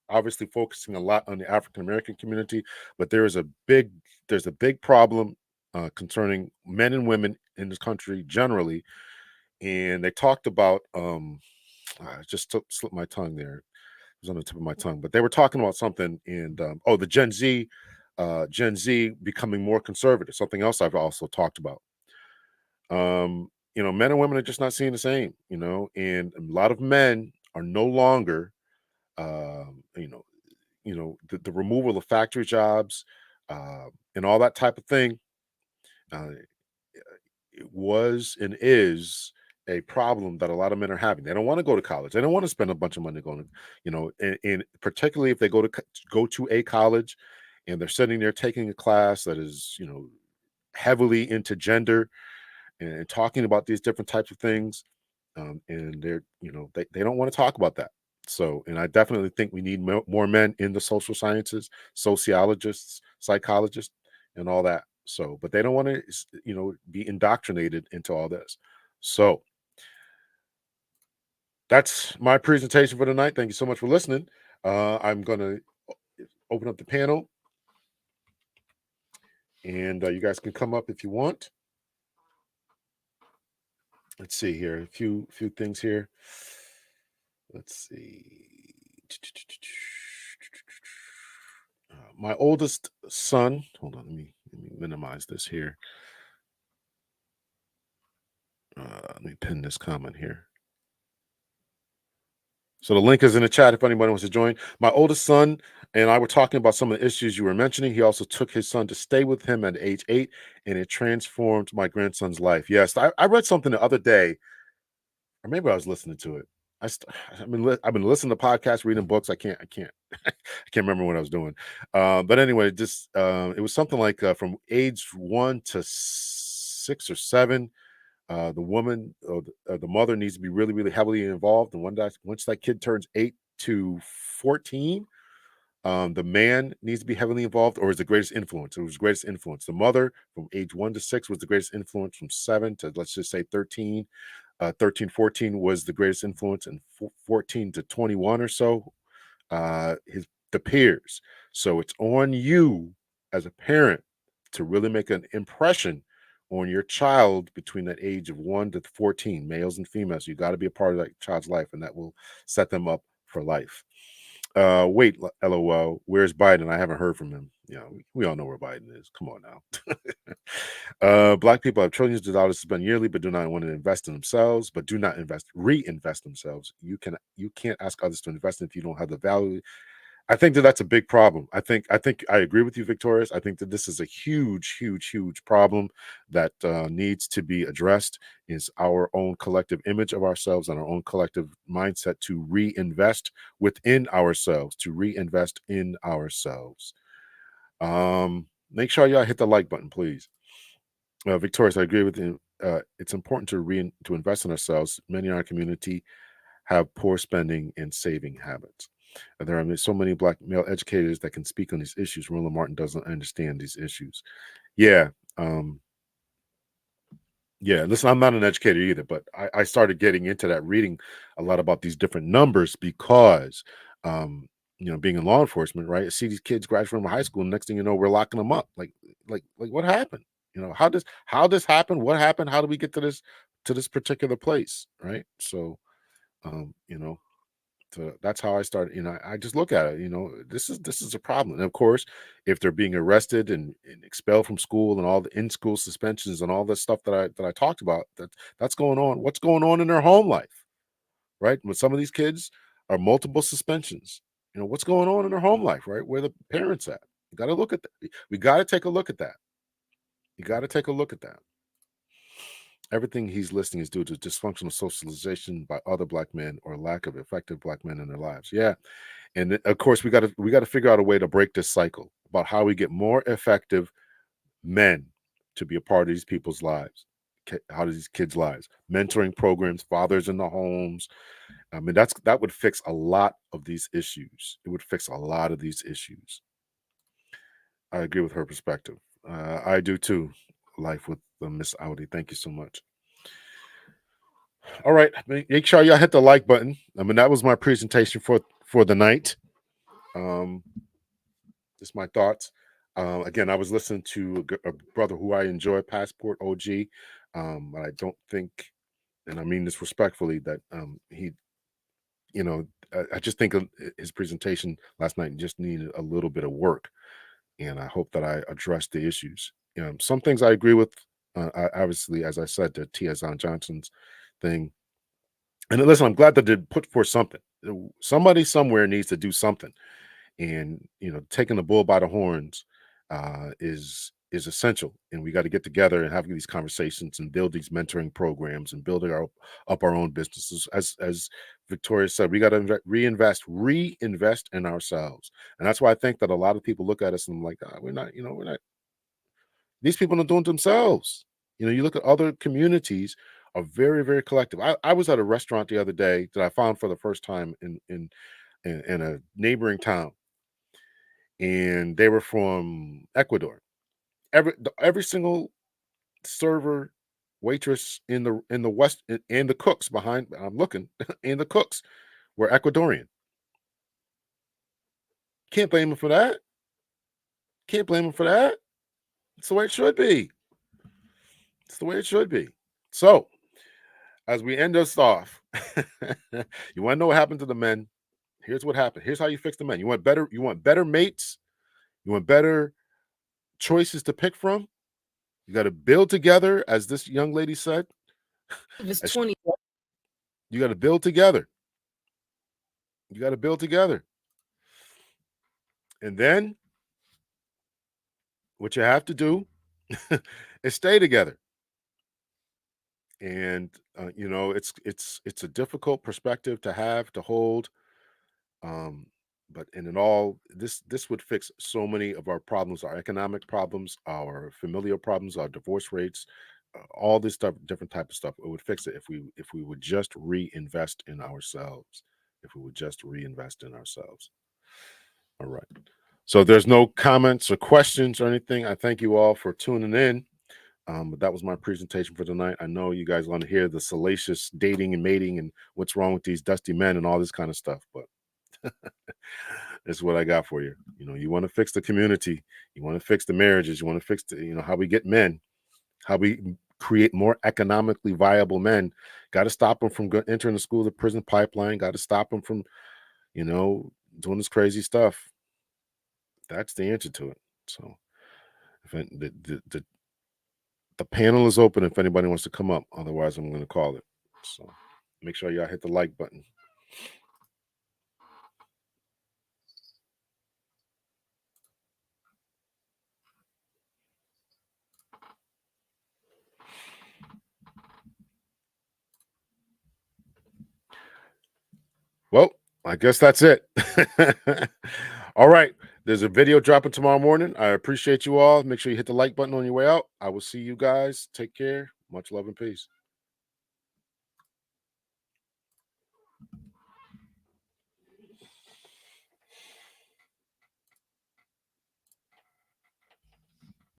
obviously focusing a lot on the African American community, but there's a big problem concerning men and women in this country generally. And they talked about I just slipped my tongue there. It was on the tip of my tongue, but they were talking about something, and the Gen Z becoming more conservative. Something else I've also talked about. Men and women are just not seeing the same. And a lot of men are no longer, the removal of factory jobs and all that type of thing. It was and is a problem that a lot of men are having. They don't want to go to college. They don't want to spend a bunch of money going to, and particularly if they go to a college and they're sitting there taking a class that is, heavily into gender and talking about these different types of things. And they're, they don't want to talk about that. So, and I definitely think we need more men in the social sciences, sociologists, psychologists, and all that. So, but they don't want to, be indoctrinated into all this. So that's my presentation for tonight. Thank you so much for listening. I'm going to open up the panel, and you guys can come up if you want. Let's see here. A few things here. Let's see. My oldest son. Hold on. Let me minimize this here. Let me pin this comment here. So the link is in the chat if anybody wants to join. My oldest son and I were talking about some of the issues you were mentioning. He also took his son to stay with him at age 8, and it transformed my grandson's life. Yes, I read something the other day, or maybe I was listening to it. I've been listening to podcasts, reading books. I can't remember what I was doing. But anyway, just it was something like from age 1 to 6 or 7. The woman or the mother needs to be really, really heavily involved. And once that kid turns 8 to 14, the man needs to be heavily involved, or is the greatest influence. It was the greatest influence. The mother from age 1 to 6 was the greatest influence. From 7 to, let's just say, 13, 14 was the greatest influence, and 14 to 21 or so, the peers. So it's on you as a parent to really make an impression on your child between that age of 1 to 14, males and females. You got to be a part of that child's life, and that will set them up for life. Wait, LOL, where's Biden? I haven't heard from him. We all know where Biden is. Come on now. Black people have trillions of dollars to spend yearly, but do not want to invest in themselves, but do not reinvest themselves. You can't ask others to invest if you don't have the value. I think that's a big problem. I think I agree with you, Victorious. I think that this is a huge problem that needs to be addressed. Is our own collective image of ourselves and our own collective mindset to reinvest within ourselves, to reinvest in ourselves. Make sure y'all hit the like button, please. Victorious, I agree with you. It's important to invest in ourselves. Many in our community have poor spending and saving habits. There are so many Black male educators that can speak on these issues. Roland Martin doesn't understand these issues. Yeah. Listen, I'm not an educator either, but I started getting into that, reading a lot about these different numbers because, being in law enforcement, right? I see these kids graduate from high school, and next thing you know, we're locking them up. Like what happened? How this happen? What happened? How do we get to this particular place, right? So, So that's how I started. I just look at it. This is a problem. And of course, if they're being arrested and expelled from school and all the in-school suspensions and all this stuff that I talked about, that's going on. What's going on in their home life, right? With some of these kids are multiple suspensions. What's going on in their home life, right? Where the parents at? You got to look at that. We got to take a look at that. You got to take a look at that. Everything he's listing is due to dysfunctional socialization by other Black men or lack of effective Black men in their lives. Yeah, and of course we got to figure out a way to break this cycle about how we get more effective men to be a part of these people's lives, how do these kids' lives, mentoring programs, fathers in the homes. I mean, that would fix a lot of these issues. It would fix a lot of these issues. I agree with her perspective. I do too. Life with Miss Audi. Thank you so much. All right, make sure y'all hit the like button. I mean, that was my presentation for the night. Just my thoughts. Again, I was listening to a brother who I enjoy, Passport OG. But I don't think, and I mean this respectfully, that he, I just think his presentation last night just needed a little bit of work, and I hope that I addressed the issues. Some things I agree with. Obviously, as I said, the Tiazan Johnson's thing. And listen, I'm glad that they put forth something. Somebody somewhere needs to do something. And taking the bull by the horns is is essential, and we got to get together and have these conversations and build these mentoring programs and building up our own businesses. As Victoria said, we got to reinvest in ourselves, and that's why I think that a lot of people look at us and like, we're not. These people are doing it themselves. You look at other communities are very, very collective. I was at a restaurant the other day that I found for the first time in a neighboring town, and they were from Ecuador. Every single server, waitress in the west, and the cooks behind, I'm looking, and the cooks were Ecuadorian. Can't blame them for that. Can't blame them for that. It's the way it should be. It's the way it should be. So, as we end this off, you want to know what happened to the men? Here's what happened. Here's how you fix the men. You want better mates. You want better choices to pick from. You got to build together, as this young lady said. It's 20. You got to build together. You got to build together. And then what you have to do is stay together. And it's a difficult perspective to hold. But in all, this would fix so many of our problems, our economic problems, our familial problems, our divorce rates, all this stuff, different type of stuff. It would fix it if we would just reinvest in ourselves. If we would just reinvest in ourselves. All right. So if there's no comments or questions or anything, I thank you all for tuning in. But that was my presentation for tonight. I know you guys want to hear the salacious dating and mating and what's wrong with these dusty men and all this kind of stuff, but this is what I got for you. You want to fix the community, you want to fix the marriages, you want to fix the, how we get men, how we create more economically viable men. Got to stop them from entering the school to prison pipeline. Got to stop them from, doing this crazy stuff. That's the answer to it. So, if the panel is open if anybody wants to come up. Otherwise, I'm going to call it. So, make sure y'all hit the like button. Well, I guess that's it. All right. There's a video dropping tomorrow morning. I appreciate you all. Make sure you hit the like button on your way out. I will see you guys. Take care. Much love and peace.